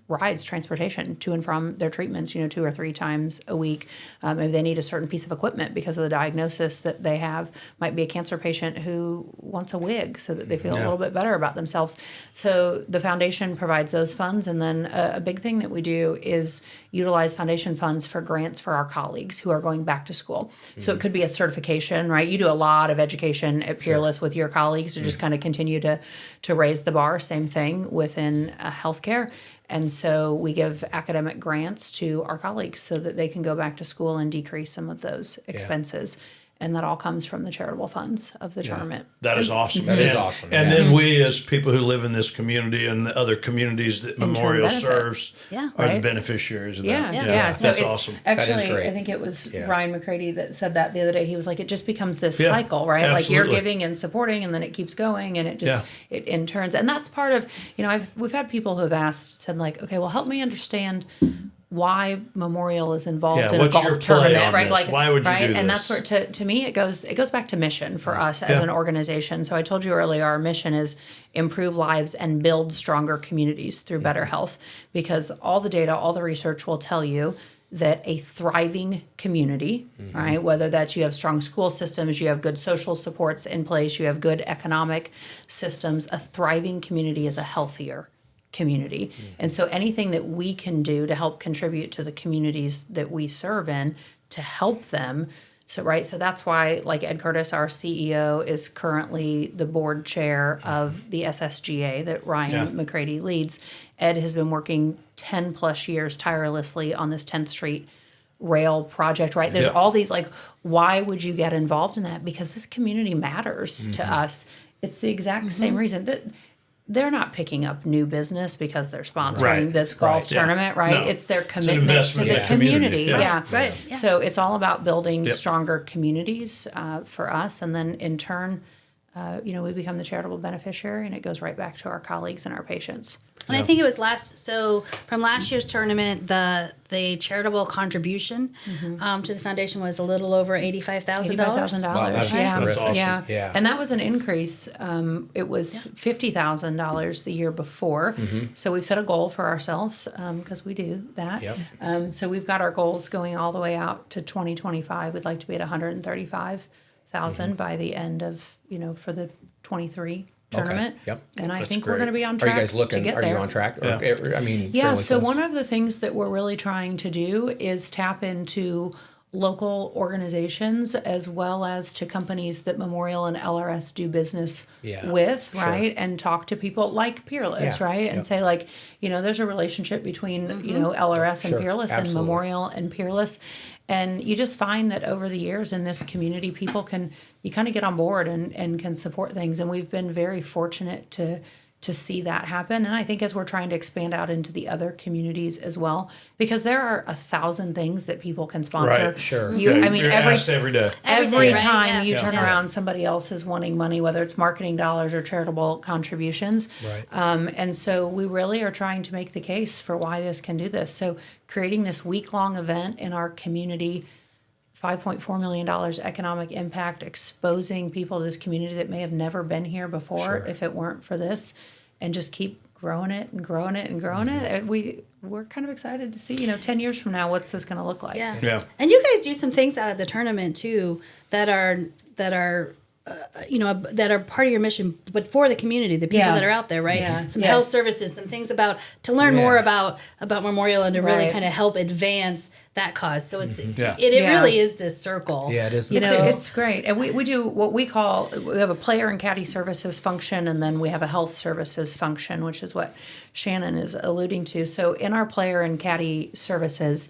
Speaker 1: rides, transportation to and from their treatments, 2 or 3 times a week. Maybe they need a certain piece of equipment because of the diagnosis that they have. Might be a cancer patient who wants a wig so that they feel a little bit better about themselves. So the foundation provides those funds. And then a big thing that we do is utilize foundation funds for grants for our colleagues who are going back to school. So it could be a certification, right? You do a lot of education at Peerless with your colleagues to just kind of continue to raise the bar. Same thing within healthcare. And so we give academic grants to our colleagues so that they can go back to school and decrease some of those expenses. And that all comes from the charitable funds of the tournament.
Speaker 3: That is awesome.
Speaker 2: That is awesome.
Speaker 3: And
Speaker 2: Yeah.
Speaker 3: then we, as people who live in this community and the other communities that
Speaker 1: turn
Speaker 3: Memorial
Speaker 1: benefit.
Speaker 3: serves,
Speaker 4: Yeah.
Speaker 3: are the
Speaker 1: Right.
Speaker 3: beneficiaries of
Speaker 1: Yeah,
Speaker 3: that.
Speaker 1: yeah. So
Speaker 3: That's
Speaker 1: it's
Speaker 3: awesome.
Speaker 1: actually,
Speaker 2: great.
Speaker 1: I think it was
Speaker 2: Yeah.
Speaker 1: Ryan McCready that said that the other day. He was like, it just becomes this
Speaker 3: Yeah,
Speaker 1: cycle, right? Like you're
Speaker 3: absolutely.
Speaker 1: giving and supporting, and then it keeps going, and it just
Speaker 3: Yeah.
Speaker 1: it in turns. And that's part of we've had people who have said like, okay, well, help me understand why Memorial is involved in a
Speaker 3: what's
Speaker 1: golf
Speaker 3: your play
Speaker 1: tournament,
Speaker 3: on
Speaker 1: right?
Speaker 3: this? Why would you
Speaker 1: right?
Speaker 3: do
Speaker 1: And
Speaker 3: this?
Speaker 1: that's where to me it goes back to mission for us as an organization. So I told you earlier, our mission is improve lives and build stronger communities through better health, because all the data, all the research will tell you that a thriving community, right, whether that's you have strong school systems, you have good social supports in place, you have good economic systems, a thriving community is a healthier community. And so anything that we can do to help contribute to the communities that we serve in to help them. So, right. So that's why, like Ed Curtis, our CEO, is currently the board chair of the SSGA that Ryan McCready leads. Ed has been working 10 plus years tirelessly on this 10th Street rail project, right? There's all these, like, why would you get involved in that? Because this community matters to us. It's the exact same reason that they're not picking up new business because they're sponsoring this golf tournament, right?
Speaker 3: No.
Speaker 1: It's their
Speaker 3: It's an
Speaker 1: commitment
Speaker 3: investment
Speaker 1: to
Speaker 3: in
Speaker 1: the
Speaker 3: the community.
Speaker 1: community.
Speaker 3: Yeah.
Speaker 4: Right. Yeah.
Speaker 1: So it's all about building stronger communities for us, and then in turn, we become the charitable beneficiary, and it goes right back to our colleagues and our patients.
Speaker 4: And I think it was from last year's tournament, the charitable contribution to the foundation was a little over $85,000.
Speaker 2: Wow, that's terrific.
Speaker 3: That's awesome.
Speaker 1: Yeah. And that was an increase. It was $50,000 the year before. So we've set a goal for ourselves because we do that.
Speaker 2: Yep.
Speaker 1: So we've got our goals going all the way out to 2025. We'd like to be at 135,000 by the end of, for the 23 tournament.
Speaker 2: Okay. Yep.
Speaker 1: And I
Speaker 3: That's
Speaker 1: think
Speaker 3: great.
Speaker 1: we're going to be on track.
Speaker 2: Are you guys looking?
Speaker 1: To get
Speaker 2: Are
Speaker 1: there.
Speaker 2: you on track?
Speaker 3: Yeah.
Speaker 2: Or, I mean,
Speaker 1: Yeah,
Speaker 2: fairly
Speaker 1: so
Speaker 2: close.
Speaker 1: one of the things that we're really trying to do is tap into local organizations as well as to companies that Memorial and LRS do business with, right? And talk to people like Peerless, right? And say, like, there's a relationship between, LRS and Peerless and Memorial and Peerless. And you just find that over the years in this community, you kind of get on board and can support things. And we've been very fortunate to see that happen. And I think as we're trying to expand out into the other communities as well, because there are 1,000 things that people can sponsor.
Speaker 2: Right, sure.
Speaker 1: You're
Speaker 3: asked every day.
Speaker 1: Every
Speaker 4: right?
Speaker 1: time you
Speaker 4: Yeah.
Speaker 1: turn
Speaker 4: Yeah.
Speaker 1: around, somebody else is wanting money, whether it's marketing dollars or charitable contributions.
Speaker 2: Right.
Speaker 1: And so we really are trying to make the case for why this can do this. So creating this week-long event in our community, $5.4 million economic impact, exposing people to this community that may have never been here before if it weren't for this, and just keep growing it and growing it and growing it. And we're kind of excited to see, 10 years from now, what's this going to look like?
Speaker 3: Yeah.
Speaker 4: And you guys do some things out of the tournament too that are that are part of your mission, but for the community, the people that are out there, right?
Speaker 1: Yeah.
Speaker 4: Some
Speaker 1: Yes.
Speaker 4: health services, some things to learn more about Memorial and to really
Speaker 1: Right.
Speaker 4: kind of help advance that cause. So it's
Speaker 3: Yeah.
Speaker 4: it
Speaker 1: Yeah.
Speaker 4: really is this circle.
Speaker 2: Yeah, it is.
Speaker 1: It's great. And we do what we have a player and caddy services function, and then we have a health services function, which is what Shannon is alluding to. So in our player and caddy services,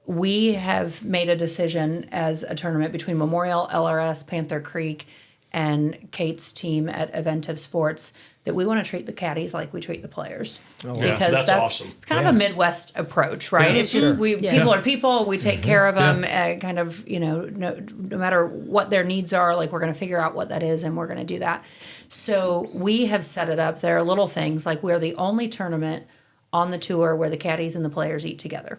Speaker 1: we have made a decision as a tournament between Memorial, LRS, Panther Creek, and Kate's team at Eventive Sports that we want to treat the caddies like we treat the players. Because
Speaker 3: that's awesome.
Speaker 1: It's kind of a Midwest approach, right?
Speaker 3: Yeah,
Speaker 1: It's just people are people. We take care of them, kind of, no matter what their needs are, like we're going to figure out what that is and we're going to do that. So we have set it up. There are little things like we're the only tournament on the tour where the caddies and the players eat together.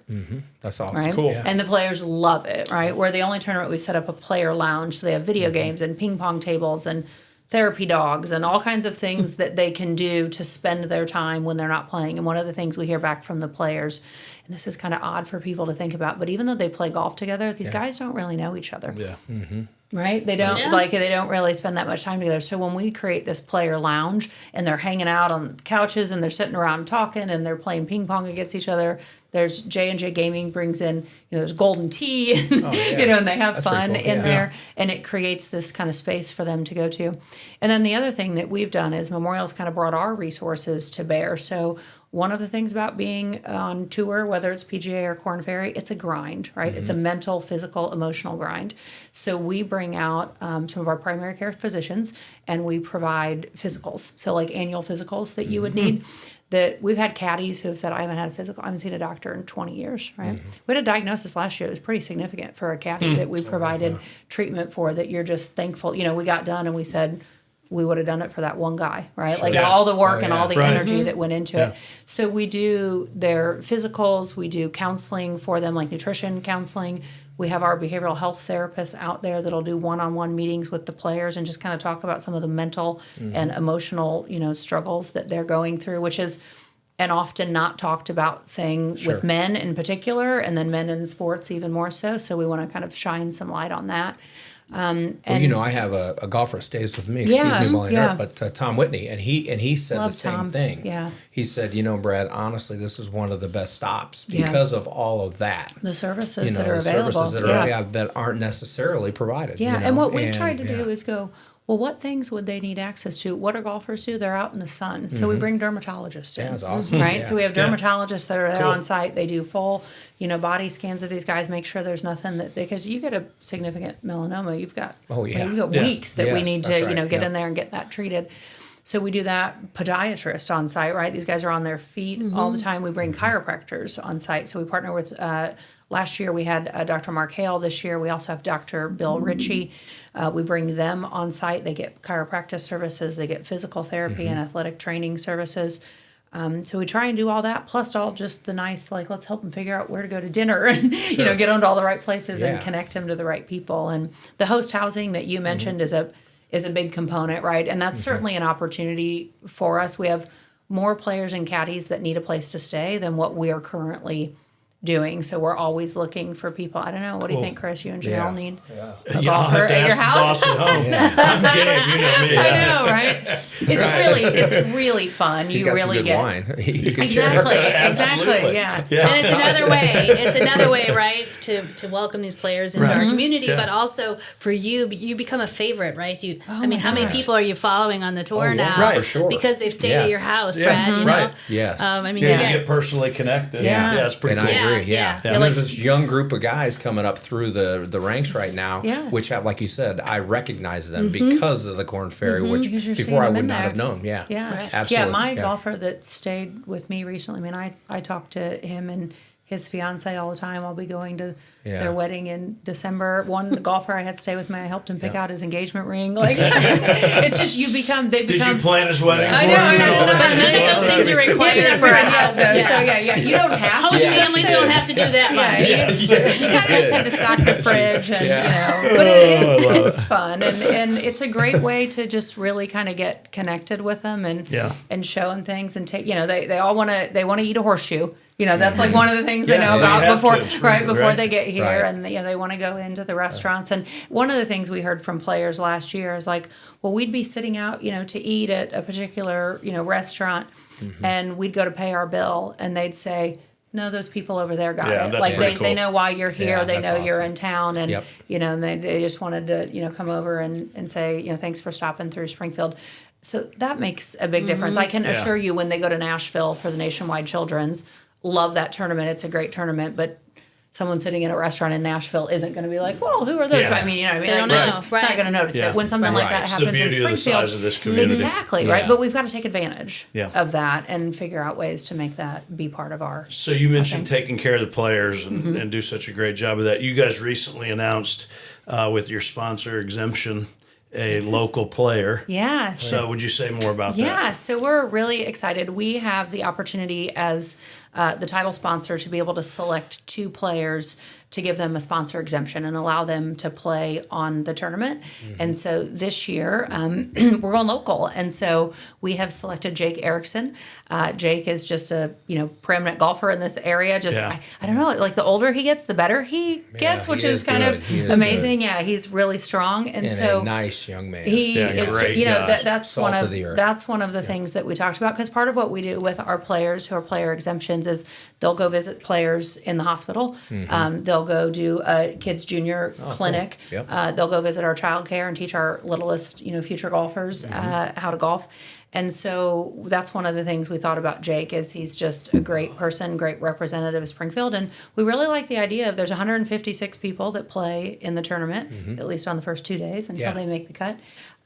Speaker 2: That's awesome.
Speaker 1: Right?
Speaker 3: Cool.
Speaker 2: Yeah.
Speaker 1: And the players love it, right? We're the only tournament we've set up a player lounge. So they have video games and ping pong tables and therapy dogs and all kinds of things that they can do to spend their time when they're not playing. And one of the things we hear back from the players, and this is kind of odd for people to think about, but even though they play golf together, these guys don't really know each other.
Speaker 3: Yeah.
Speaker 1: Right? They don't they don't really spend that much time together. So when we create this player lounge and they're hanging out on couches and they're sitting around talking and they're playing ping pong against each other, there's J&J Gaming brings in, there's golden tea and, and they have
Speaker 2: That's
Speaker 1: fun
Speaker 2: pretty cool.
Speaker 1: in
Speaker 2: Yeah.
Speaker 1: there, and it creates this kind of space for them to go to. And then the other thing that we've done is Memorial's kind of brought our resources to bear. So one of the things about being on tour, whether it's PGA or Korn Ferry, it's a grind, right? It's a mental, physical, emotional grind. So we bring out some of our primary care physicians and we provide physicals. So like annual physicals that you would need. That we've had caddies who have said, I haven't had a physical, I haven't seen a doctor in 20 years, right? We had a diagnosis last year that was pretty significant for a caddy that we provided treatment for, that you're just thankful. We got done and we said, we would have done it for that one guy, right? Like
Speaker 3: Yeah.
Speaker 1: all the work
Speaker 2: Oh,
Speaker 1: and
Speaker 2: yeah.
Speaker 1: all the
Speaker 3: Right.
Speaker 1: energy that went into it. So we do their physicals, we do counseling for them, like nutrition counseling. We have our behavioral health therapists out there that'll do one-on-one meetings with the players and just kind of talk about some of the mental and emotional, struggles that they're going through, which is an often not talked about thing
Speaker 2: Sure.
Speaker 1: with men in particular, and then men in sports even more so. So we want to kind of shine some light on that.
Speaker 2: Well, I have a golfer that stays with me. Excuse
Speaker 1: Yeah,
Speaker 2: me, while I
Speaker 1: yeah.
Speaker 2: interrupt, but Tom Whitney, and he said
Speaker 1: Love
Speaker 2: the same
Speaker 1: Tom.
Speaker 2: thing.
Speaker 1: Yeah.
Speaker 2: He said, Brad, honestly, this is one of the best stops
Speaker 1: Yeah.
Speaker 2: because of all of that.
Speaker 1: The services
Speaker 2: The
Speaker 1: that are available.
Speaker 2: services that aren't necessarily provided.
Speaker 1: Yeah, and what we've tried to
Speaker 2: yeah.
Speaker 1: do is go, well, what things would they need access to? What do golfers do? They're out in the sun. So we bring dermatologists in.
Speaker 2: Yeah, that's awesome.
Speaker 1: Right?
Speaker 2: Yeah.
Speaker 1: So we have dermatologists that are there
Speaker 3: Cool.
Speaker 1: on site. They do full, body scans of these guys, make sure there's nothing because you get a significant melanoma, you've got, you've got
Speaker 3: Yeah.
Speaker 1: weeks that we
Speaker 2: Yes,
Speaker 1: need to,
Speaker 2: that's right.
Speaker 1: get
Speaker 2: Yeah.
Speaker 1: in there and get that treated. So we do that. Podiatrist on site, right? These guys are on their feet all the time. We bring chiropractors on site. So we partner with, last year we had Dr. Mark Hale. This year we also have Dr. Bill Ritchie. We bring them on site. They get chiropractic services. They get physical therapy and athletic training services. So we try and do all that, plus all just the nice, let's help them figure out where to go to dinner and, get them to all the right places and
Speaker 2: Yeah.
Speaker 1: connect them to the right people. And the host housing that you mentioned is a big component, right? And that's certainly an opportunity for us. We have more players and caddies that need a place to stay than what we are currently doing. So we're always looking for people. I don't know. What do you think, Chris? You and Janelle
Speaker 2: Yeah.
Speaker 1: need a
Speaker 3: I'll
Speaker 1: golfer
Speaker 3: have to
Speaker 1: at your
Speaker 3: ask the
Speaker 1: house?
Speaker 3: boss at home. I'm game, you know me.
Speaker 1: I know, right? It's really fun.
Speaker 2: He's
Speaker 1: You
Speaker 2: got
Speaker 1: really
Speaker 2: some good
Speaker 1: get
Speaker 2: wine. You can share.
Speaker 1: exactly,
Speaker 3: Absolutely.
Speaker 1: yeah.
Speaker 3: Yeah.
Speaker 4: And it's another way, right, to welcome these players into our community,
Speaker 3: Yeah.
Speaker 4: but also for you become a favorite, right? How
Speaker 1: my
Speaker 4: many
Speaker 1: gosh.
Speaker 4: people are you following on the tour
Speaker 2: Oh, yeah,
Speaker 4: now?
Speaker 3: Right.
Speaker 2: for sure.
Speaker 4: Because they've stayed at your house,
Speaker 3: Yeah.
Speaker 4: Brad.
Speaker 3: Right.
Speaker 2: Yes.
Speaker 4: I mean,
Speaker 3: Yeah,
Speaker 4: yeah.
Speaker 3: you get personally connected.
Speaker 1: Yeah.
Speaker 3: Yeah, it's pretty
Speaker 2: And
Speaker 3: cool.
Speaker 2: I
Speaker 4: Yeah,
Speaker 2: agree. Yeah.
Speaker 4: yeah.
Speaker 2: And
Speaker 1: like-
Speaker 2: there's this young group of guys coming up through the ranks right now,
Speaker 1: Yeah.
Speaker 2: which have, like you said, I recognize them because of the Korn Ferry, which
Speaker 1: Because you're seeing
Speaker 2: before I
Speaker 1: them
Speaker 2: would
Speaker 1: in
Speaker 2: not
Speaker 1: there.
Speaker 2: have known. Yeah.
Speaker 1: Yeah,
Speaker 2: Absolutely.
Speaker 1: Yeah, my
Speaker 2: Yeah.
Speaker 1: golfer that stayed with me recently. I mean, I talk to him and his fiance all the time. I'll be going to
Speaker 2: Yeah.
Speaker 1: their wedding in December. The golfer I had to stay with me, I helped him pick out his engagement ring. Like, it's just they become.
Speaker 3: Did you plan his wedding
Speaker 1: I
Speaker 3: for
Speaker 1: know,
Speaker 3: him?
Speaker 1: I
Speaker 3: and
Speaker 1: know.
Speaker 3: all that?
Speaker 4: None of those things are required
Speaker 1: Yeah,
Speaker 4: for a
Speaker 1: yeah,
Speaker 4: house.
Speaker 1: so yeah, you don't have
Speaker 4: Host
Speaker 1: to.
Speaker 4: families don't have to do that much.
Speaker 1: Yeah, you kind of just have to stock the fridge, and but it's fun, and it's a great way to just really kind of get connected with them and show them things and take. They all want to eat a horseshoe. That's like one of the things they know
Speaker 3: you
Speaker 1: about
Speaker 3: have
Speaker 1: before,
Speaker 3: to,
Speaker 1: right before
Speaker 3: right.
Speaker 1: they get here,
Speaker 2: Right.
Speaker 1: and they want to go into the restaurants. And one of the things we heard from players last year is like, well, we'd be sitting out, to eat at a particular, restaurant, and we'd go to pay our bill, and they'd say, no, those people over there got
Speaker 3: Yeah,
Speaker 1: it.
Speaker 3: that's
Speaker 1: Like
Speaker 3: pretty
Speaker 1: they
Speaker 3: cool.
Speaker 1: know why you're here.
Speaker 2: Yeah,
Speaker 1: They know
Speaker 2: that's
Speaker 1: you're
Speaker 2: awesome.
Speaker 1: in town, and
Speaker 2: Yep.
Speaker 1: and they just wanted to come over and say thanks for stopping through Springfield. So that makes a big difference. I can
Speaker 3: Yeah.
Speaker 1: assure you, when they go to Nashville for the Nationwide Children's, love that tournament. It's a great tournament, but someone sitting in a restaurant in Nashville isn't going to be like, "Well, who are those?"
Speaker 3: Yeah.
Speaker 1: I mean,
Speaker 4: They
Speaker 1: Like,
Speaker 4: don't
Speaker 1: they're
Speaker 4: know.
Speaker 1: just
Speaker 4: Right.
Speaker 1: not going to notice
Speaker 3: Yeah.
Speaker 1: it when something like
Speaker 2: Right.
Speaker 1: that
Speaker 2: It's
Speaker 3: the
Speaker 1: happens in
Speaker 3: beauty of the
Speaker 1: Springfield.
Speaker 3: size of this community.
Speaker 1: Exactly right,
Speaker 2: Yeah.
Speaker 1: but we've got to take advantage
Speaker 3: Yeah.
Speaker 1: of that and figure out ways to make that be part of our.
Speaker 3: So you mentioned taking care of the players and do such a great job of that. You guys recently announced with your sponsor exemption a local player.
Speaker 1: Yeah.
Speaker 3: So would you say more about that?
Speaker 1: Yeah, so we're really excited. We have the opportunity as the title sponsor to be able to select 2 players to give them a sponsor exemption and allow them to play on the tournament. And so this year, we're going local. And so we have selected Jake Erickson. Jake is just a preeminent golfer in this area. Just
Speaker 3: Yeah.
Speaker 1: I don't know, like the older he gets, the better he gets,
Speaker 2: he
Speaker 1: which
Speaker 2: is
Speaker 1: is kind
Speaker 2: good. He
Speaker 1: of
Speaker 2: is
Speaker 1: amazing. Yeah, he's really strong. And so
Speaker 2: a nice young man.
Speaker 1: he
Speaker 3: Yeah,
Speaker 1: is,
Speaker 3: great
Speaker 1: that,
Speaker 3: guy.
Speaker 1: that's
Speaker 2: Salt
Speaker 1: one
Speaker 2: of
Speaker 1: of
Speaker 2: the earth.
Speaker 1: that's one of the things that we talked about, because part of what we do with our players who are player exemptions is they'll go visit players in the hospital. They'll go do a kids junior clinic.
Speaker 2: Cool. Yep.
Speaker 1: They'll go visit our childcare and teach our littlest future golfers how to golf. And so that's one of the things we thought about Jake is he's just a great person, great representative of Springfield. And we really like the idea of there's 156 people that play in the tournament, at least on the first 2 days until
Speaker 2: Yeah.
Speaker 1: they make the cut.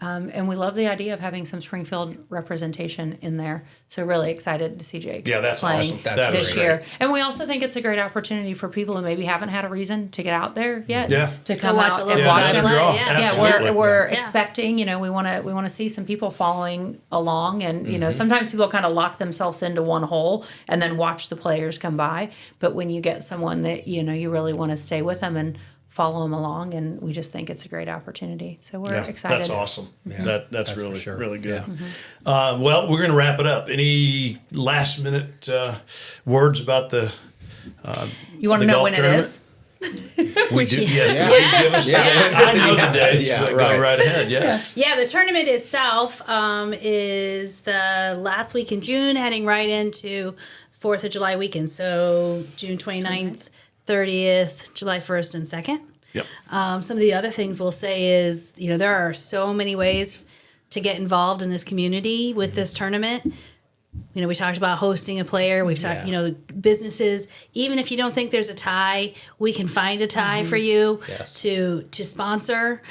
Speaker 1: And we love the idea of having some Springfield representation in there. So really excited to see Jake
Speaker 3: that's
Speaker 1: playing
Speaker 3: awesome. That
Speaker 1: this
Speaker 3: is
Speaker 1: year.
Speaker 3: great.
Speaker 1: And we also think it's a great opportunity for people who maybe haven't had a reason to get out there yet to come
Speaker 4: watch
Speaker 1: out
Speaker 4: a
Speaker 1: and
Speaker 4: local
Speaker 1: watch
Speaker 4: guy
Speaker 1: them.
Speaker 4: play,
Speaker 3: draw.
Speaker 4: yeah.
Speaker 3: Absolutely.
Speaker 1: We're
Speaker 4: Yeah.
Speaker 1: expecting, we want to see some people following along, and sometimes people kind of lock themselves into one hole and then watch the players come by. But when you get someone that you really want to stay with them and follow them along, and we just think it's a great opportunity. So we're excited.
Speaker 3: That's awesome. That's really
Speaker 2: sure.
Speaker 3: really good.
Speaker 2: Yeah.
Speaker 3: Well, we're going to wrap it up. Any last minute words about the?
Speaker 1: You want to
Speaker 3: the
Speaker 1: know
Speaker 3: golf
Speaker 1: when
Speaker 3: tournament?
Speaker 1: it is?
Speaker 3: We do. Yes. Would you give us? I know the dates.
Speaker 2: Yeah,
Speaker 3: but
Speaker 2: right.
Speaker 3: Go right ahead. Yes.
Speaker 4: Yeah, the tournament itself is the last week in June, heading right into 4th of July weekend. So June 29th, 30th, July 1st, and 2nd.
Speaker 3: Yep.
Speaker 4: Some of the other things we'll say is, there are so many ways to get involved in this community with this tournament. We talked about hosting a player. We've talked, businesses. Even if you don't think there's a tie, we can find a tie for you to sponsor.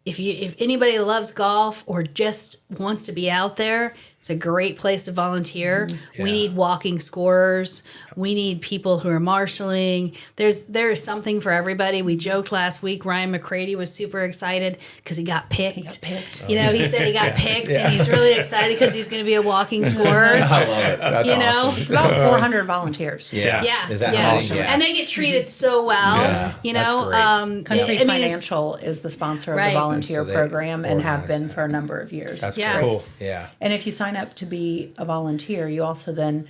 Speaker 4: If anybody loves golf or just wants to be out there, it's a great place to volunteer.
Speaker 2: Yeah.
Speaker 4: We need walking scorers. We need people who are marshaling. There is something for everybody. We joked last week. Ryan McCready was super excited because he got picked. He said he got picked, and he's really excited because he's going to be a walking scorer.
Speaker 2: I love it. That's awesome.
Speaker 1: It's about 400 volunteers.
Speaker 4: Yeah,
Speaker 2: Is that
Speaker 4: yeah.
Speaker 2: awesome?
Speaker 4: And they get treated so well.
Speaker 3: Yeah.
Speaker 2: That's great.
Speaker 1: Country
Speaker 4: I mean,
Speaker 1: Financial is the sponsor of
Speaker 4: Right.
Speaker 1: the volunteer
Speaker 2: And so they
Speaker 1: program and have
Speaker 2: organize
Speaker 1: been
Speaker 2: that.
Speaker 1: for a number of years.
Speaker 2: That's
Speaker 4: Yeah.
Speaker 2: great.
Speaker 3: Cool.
Speaker 2: Yeah.
Speaker 1: And if you sign up to be a volunteer, you also then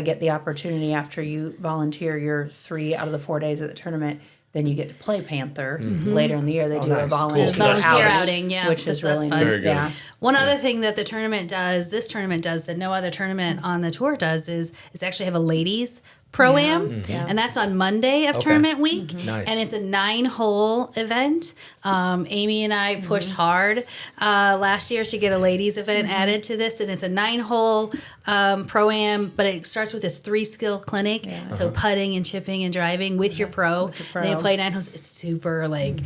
Speaker 1: get the opportunity after you volunteer your 3 out of the 4 days at the tournament. Then you get to play Panther later in the year. They do
Speaker 2: nice.
Speaker 1: a
Speaker 2: Cool.
Speaker 1: volunteer,
Speaker 4: Volunteer
Speaker 1: outing,
Speaker 4: outing,
Speaker 1: which is
Speaker 4: that's
Speaker 1: really
Speaker 4: fun.
Speaker 1: neat.
Speaker 3: Very good.
Speaker 1: Yeah.
Speaker 4: One other thing that this tournament does that no other tournament on the tour does is actually have a ladies pro-am, and that's on Monday of tournament week.
Speaker 2: Nice.
Speaker 4: And it's a 9-hole event. Aimee and I pushed hard last year to get a ladies event added to this, and it's a 9-hole pro-am, but it starts with this 3-skill clinic. So putting and chipping and driving with your pro. Then you play 9 holes. It's super laid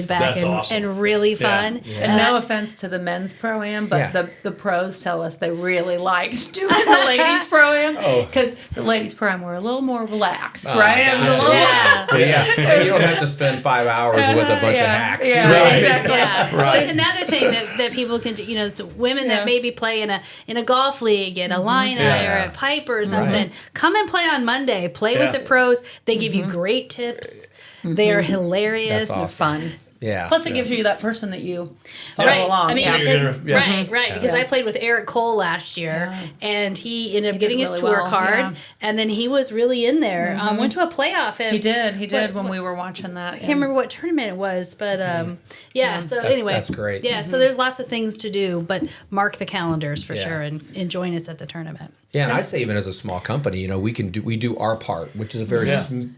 Speaker 4: back
Speaker 3: That's awesome.
Speaker 4: and really fun.
Speaker 1: And no offense to the men's pro-am, but
Speaker 2: Yeah.
Speaker 1: the pros tell us they really liked doing the ladies pro-am because the ladies pro-am were a little more relaxed, right? It was a little
Speaker 2: And you don't have to spend 5 hours with a bunch of hacks.
Speaker 1: Yeah,
Speaker 3: Right.
Speaker 1: exactly.
Speaker 4: Yeah. So
Speaker 3: Right.
Speaker 4: it's another thing that people can do. Is the women that maybe play in a golf league at Illini or at Piper or something. Come and play on Monday. Play with the pros. They give you great tips. They are hilarious.
Speaker 2: That's awesome.
Speaker 1: It's fun.
Speaker 2: Yeah.
Speaker 1: Plus, it gives you that person that you follow
Speaker 4: Right.
Speaker 1: along.
Speaker 4: I mean,
Speaker 1: yeah.
Speaker 4: because,
Speaker 3: Yeah.
Speaker 4: right. Because I played with Eric Cole last year, and he ended up getting his
Speaker 1: really
Speaker 4: tour
Speaker 1: well,
Speaker 4: card,
Speaker 1: yeah.
Speaker 4: and then he was really in there. Went to a playoff. And
Speaker 1: He did when
Speaker 4: what-
Speaker 1: we were watching that.
Speaker 4: I can't remember what tournament it was, but So anyway,
Speaker 2: that's great.
Speaker 4: Yeah, so there's lots of things to do, but mark the calendars for sure, and join us at the tournament.
Speaker 2: Yeah, and I'd say even as a small company, we do our part, which is a very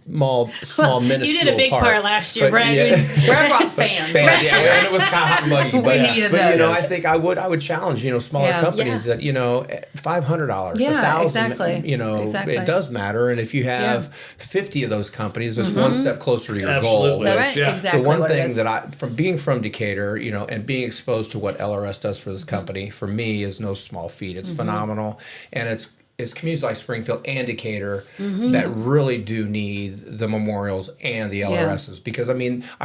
Speaker 2: small, minuscule
Speaker 4: You did a big part last year,
Speaker 2: But
Speaker 4: Brad.
Speaker 2: yeah.
Speaker 1: Brad brought fans.
Speaker 2: Fans, and it was hot and muggy. But,
Speaker 1: needed
Speaker 2: but
Speaker 1: those.
Speaker 2: I think I would challenge smaller
Speaker 1: Yeah.
Speaker 2: companies that $500,
Speaker 1: Yeah,
Speaker 2: $1,000,
Speaker 1: exactly. Exactly.
Speaker 2: it does matter. And if you have 50 of those companies, that's one step closer to your
Speaker 3: Absolutely.
Speaker 2: goal.
Speaker 3: That's
Speaker 1: Right,
Speaker 3: Yeah.
Speaker 1: exactly.
Speaker 2: The one
Speaker 1: what it
Speaker 2: thing
Speaker 1: is.
Speaker 2: that from being from Decatur, and being exposed to what LRS does for this company, for me is no small feat. It's phenomenal, and it's communities like Springfield and Decatur that really do need the memorials and the LRSs. Because, I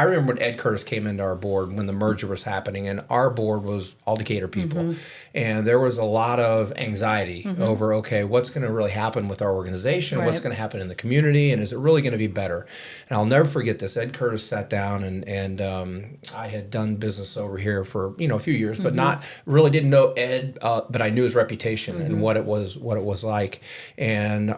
Speaker 2: remember when Ed Curtis came into our board when the merger was happening, and our board was all Decatur people. And there was a lot of anxiety over, okay, what's going to really happen with our organization? What's
Speaker 1: Right.
Speaker 2: going to happen in the community? And is it really going to be better? And I'll never forget this. Ed Curtis sat down, and I had done business over here for, a few years, but didn't know Ed, but I knew his reputation and what it was like. And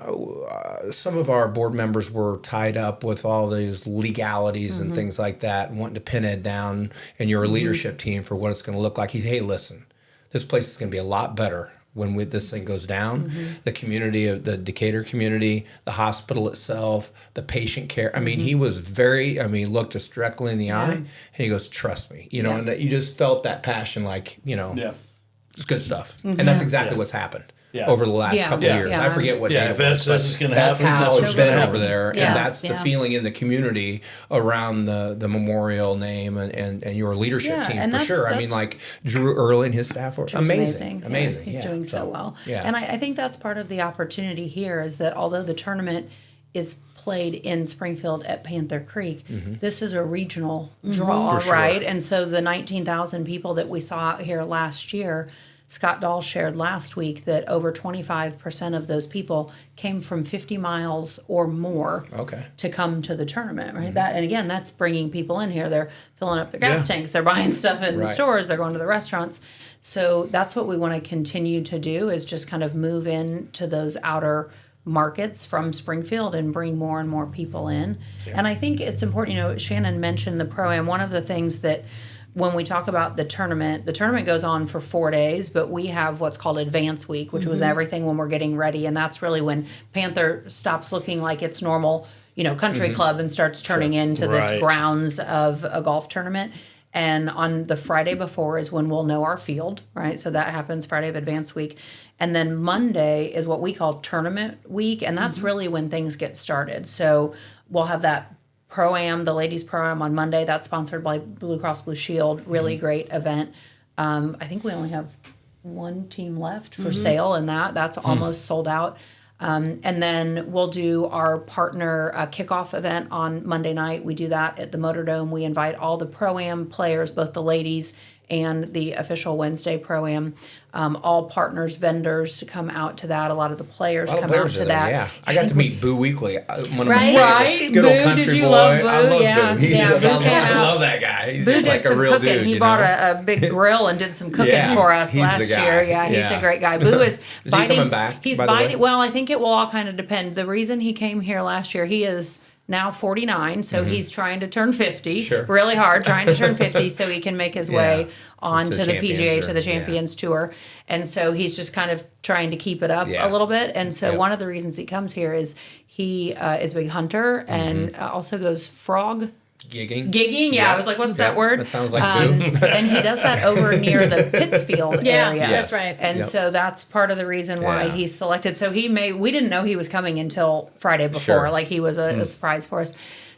Speaker 2: some of our board members were tied up with all these legalities and things like that, and wanting to pin Ed down and your leadership team for what it's going to look like. Hey, listen, this place is going to be a lot better when this thing goes down. The community of the Decatur community, the hospital itself, the patient care. He was he looked us directly in the eye, and he goes, "Trust me," and you just felt that passion, it's good stuff. And that's exactly what's happened.
Speaker 3: Yeah.
Speaker 2: over the last
Speaker 1: Yeah.
Speaker 2: couple of
Speaker 1: Yeah.
Speaker 2: years.
Speaker 1: Yeah.
Speaker 2: I forget what
Speaker 3: Yeah,
Speaker 2: date
Speaker 3: if
Speaker 2: it
Speaker 3: Ed
Speaker 2: was,
Speaker 3: says
Speaker 2: but
Speaker 3: it's gonna
Speaker 2: that's
Speaker 3: happen,
Speaker 2: how
Speaker 3: that's
Speaker 2: it's
Speaker 3: gonna
Speaker 2: been
Speaker 3: happen.
Speaker 2: over there,
Speaker 4: Yeah.
Speaker 2: and that's the
Speaker 4: Yeah.
Speaker 2: feeling in the community around the memorial name and your leadership
Speaker 1: Yeah,
Speaker 2: team
Speaker 1: and
Speaker 2: for
Speaker 1: that's-
Speaker 2: sure. I mean,
Speaker 1: that's-
Speaker 2: like Drew Early and his staff were
Speaker 1: Drew's
Speaker 2: amazing.
Speaker 1: Yeah, he's doing so well.
Speaker 2: Yeah,
Speaker 1: And I think that's part of the opportunity here is that although the tournament is played in Springfield at Panther Creek, this is a regional draw,
Speaker 3: For sure.
Speaker 1: right? And so the 19,000 people that we saw out here last year, Scott Dahl shared last week that over 25% of those people came from 50 miles or more
Speaker 2: Okay.
Speaker 1: to come to the tournament, right? That, and again, that's bringing people in here. They're filling up their gas tanks, they're buying stuff in the
Speaker 2: Right.
Speaker 1: stores, they're going to the restaurants. So that's what we want to continue to do is just kind of move into those outer markets from Springfield and bring more and more people in. And I think it's important, Shannon mentioned the Pro-Am. One of the things that when we talk about the tournament goes on for 4 days, but we have what's called Advance Week, which was everything when we're getting ready. And that's really when Panther stops looking like its normal, country club and starts turning into this
Speaker 3: Right.
Speaker 1: grounds of a golf tournament. And on the Friday before is when we'll know our field, right? So that happens Friday of Advance Week. And then Monday is what we call Tournament Week. And that's really when things get started. So we'll have that Pro-Am, the ladies Pro-Am on Monday. That's sponsored by Blue Cross Blue Shield. Really great event. I think we only have one team left for sale in that. That's almost sold out. And then we'll do our partner kickoff event on Monday night. We do that at the Motordome. We invite all the Pro-Am players, both the ladies and the official Wednesday Pro-Am, all partners, vendors to come out to that. A lot of the players
Speaker 2: A lot of
Speaker 1: come
Speaker 2: players
Speaker 1: out
Speaker 2: are
Speaker 1: to
Speaker 2: there,
Speaker 1: that.
Speaker 2: yeah. I got to meet Boo Weekly. One of my
Speaker 4: Right?
Speaker 2: favorites.
Speaker 1: Right?
Speaker 2: Good old
Speaker 1: Boo,
Speaker 2: country
Speaker 1: did you
Speaker 2: boy.
Speaker 1: love Boo?
Speaker 2: I love
Speaker 1: Yeah.
Speaker 2: Boo. He's
Speaker 1: Yeah, Boo
Speaker 2: I
Speaker 1: came out.
Speaker 2: love that guy. He's
Speaker 1: Boo
Speaker 2: just
Speaker 1: did
Speaker 2: like a
Speaker 1: some
Speaker 2: real
Speaker 1: cooking.
Speaker 2: dude.
Speaker 1: He bought a big grill and did some cooking
Speaker 2: Yeah,
Speaker 1: for us
Speaker 2: he's the
Speaker 1: last
Speaker 2: guy.
Speaker 1: year. Yeah, he's
Speaker 2: Yeah.
Speaker 1: a great guy. Boo is
Speaker 2: Is he
Speaker 1: biting.
Speaker 2: coming back,
Speaker 1: He's
Speaker 2: by the way?
Speaker 1: biting. Well, I think it will all kind of depend. The reason he came here last year, he is now 49, so he's trying to turn 50.
Speaker 2: Sure.
Speaker 1: Really hard, trying to turn 50 so he can make his way on
Speaker 2: To
Speaker 1: to
Speaker 2: the
Speaker 1: the
Speaker 2: Champions
Speaker 1: PGA,
Speaker 2: or-
Speaker 1: to the
Speaker 2: yeah.
Speaker 1: Champions Tour. And so he's just kind of trying to keep it up
Speaker 2: Yeah.
Speaker 1: a little bit. And so
Speaker 2: Yep.
Speaker 1: one of the reasons he comes here is he is a big hunter and also goes frog gigging. Yeah, I was like, what's that
Speaker 2: Yep.
Speaker 1: word?
Speaker 2: That sounds like Boo.
Speaker 1: And he does that over near the Pittsfield
Speaker 4: Yeah,
Speaker 1: area.
Speaker 4: that's right.
Speaker 1: And
Speaker 2: Yep.
Speaker 1: so that's part of the reason why
Speaker 2: Yeah.
Speaker 1: he's selected. So we didn't know he was coming until Friday before.
Speaker 2: Sure.
Speaker 1: Like he was a surprise for us.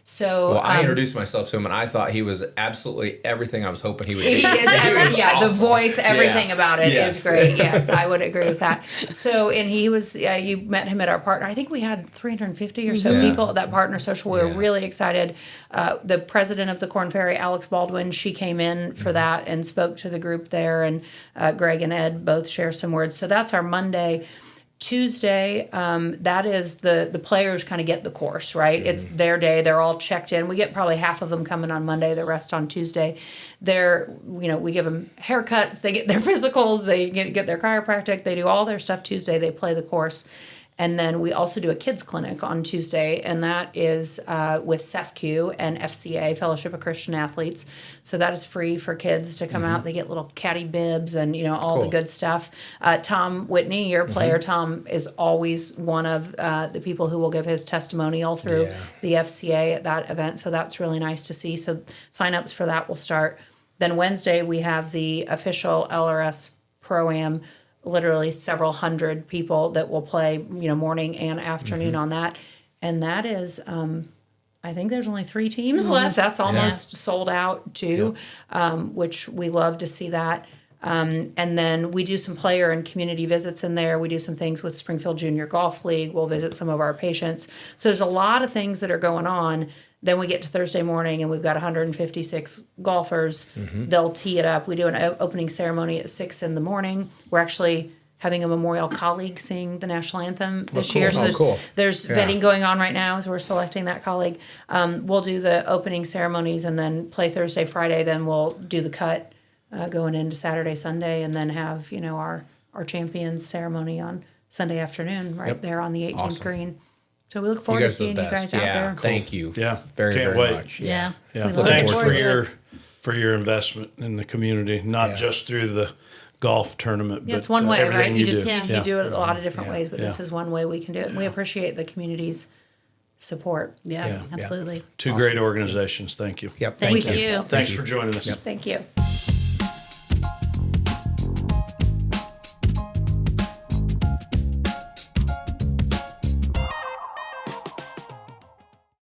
Speaker 1: So
Speaker 2: Well, I introduced myself to him, and I thought he was absolutely everything I was hoping he would be.
Speaker 1: he is
Speaker 2: was
Speaker 1: the
Speaker 2: awesome.
Speaker 1: voice, everything
Speaker 2: Yeah.
Speaker 1: about it
Speaker 2: Yes.
Speaker 1: is great. Yes, I would agree with that. So, and he was, you met him at our partner. I think we had 350 or so
Speaker 2: Yeah.
Speaker 1: people at that partner social. We were
Speaker 2: Yeah.
Speaker 1: really excited. The president of the Korn Ferry, Alex Baldwin, she came in for that and spoke to the group there. And Greg and Ed both share some words. So that's our Monday. Tuesday, that is the players kind of get the course, right? It's their day. They're all checked in. We get probably half of them coming on Monday, the rest on Tuesday. We give them haircuts. They get their physicals. They get their chiropractic. They do all their stuff Tuesday. They play the course. And then we also do a kids clinic on Tuesday, and that is with CEFCU and FCA, Fellowship of Christian Athletes. So that is free for kids to come out. They get little caddy bibs and all the
Speaker 2: Cool.
Speaker 1: good stuff. Tom Whitney, your player, Tom is always one of the people who will give his testimonial through
Speaker 2: Yeah.
Speaker 1: the FCA at that event. So that's really nice to see. So signups for that will start. Then Wednesday we have the official LRS Pro-Am. Literally several hundred people that will play, morning and afternoon on that. And that is, I think there's only 3 teams left. That's almost sold out too, which we love to see that. And then we do some player and community visits in there. We do some things with Springfield Junior Golf League. We'll visit some of our patients. So there's a lot of things that are going on. Then we get to Thursday morning and we've got 156 golfers. They'll tee it up. We do an opening ceremony at 6 in the morning. We're actually having a memorial colleague sing the national anthem this
Speaker 2: cool.
Speaker 1: year. So
Speaker 2: Oh, cool.
Speaker 1: there's
Speaker 2: Yeah.
Speaker 1: vetting going on right now as we're selecting that colleague. We'll do the opening ceremonies and then play Thursday, Friday. Then we'll do the cut going into Saturday, Sunday, and then have our champions ceremony on Sunday afternoon right there on the 18th
Speaker 2: Awesome.
Speaker 1: green. So we look
Speaker 2: You
Speaker 1: forward to
Speaker 2: guys are the
Speaker 1: seeing you
Speaker 2: best.
Speaker 1: guys out
Speaker 2: Yeah,
Speaker 1: there.
Speaker 2: thank you.
Speaker 3: Yeah.
Speaker 2: very,
Speaker 3: Can't
Speaker 2: very
Speaker 3: wait.
Speaker 2: much.
Speaker 4: Yeah.
Speaker 3: Yeah,
Speaker 4: We look
Speaker 3: thanks
Speaker 4: forward
Speaker 3: for
Speaker 4: to
Speaker 3: your
Speaker 4: it.
Speaker 3: for your investment in the community, not
Speaker 2: Yeah.
Speaker 3: just through the golf tournament,
Speaker 1: Yeah,
Speaker 3: but
Speaker 1: it's one way, right?
Speaker 3: everything
Speaker 1: You
Speaker 3: do.
Speaker 1: just
Speaker 4: Yeah.
Speaker 1: you do it a lot of different ways, but this
Speaker 3: Yeah.
Speaker 1: is one way we can do it. And we appreciate the community's support.
Speaker 4: Yeah,
Speaker 3: Yeah.
Speaker 4: absolutely.
Speaker 3: Two great organizations. Thank you.
Speaker 2: Yep.
Speaker 4: Thank
Speaker 2: Thank you.
Speaker 4: you.
Speaker 3: Thanks for joining us.
Speaker 1: Thank you.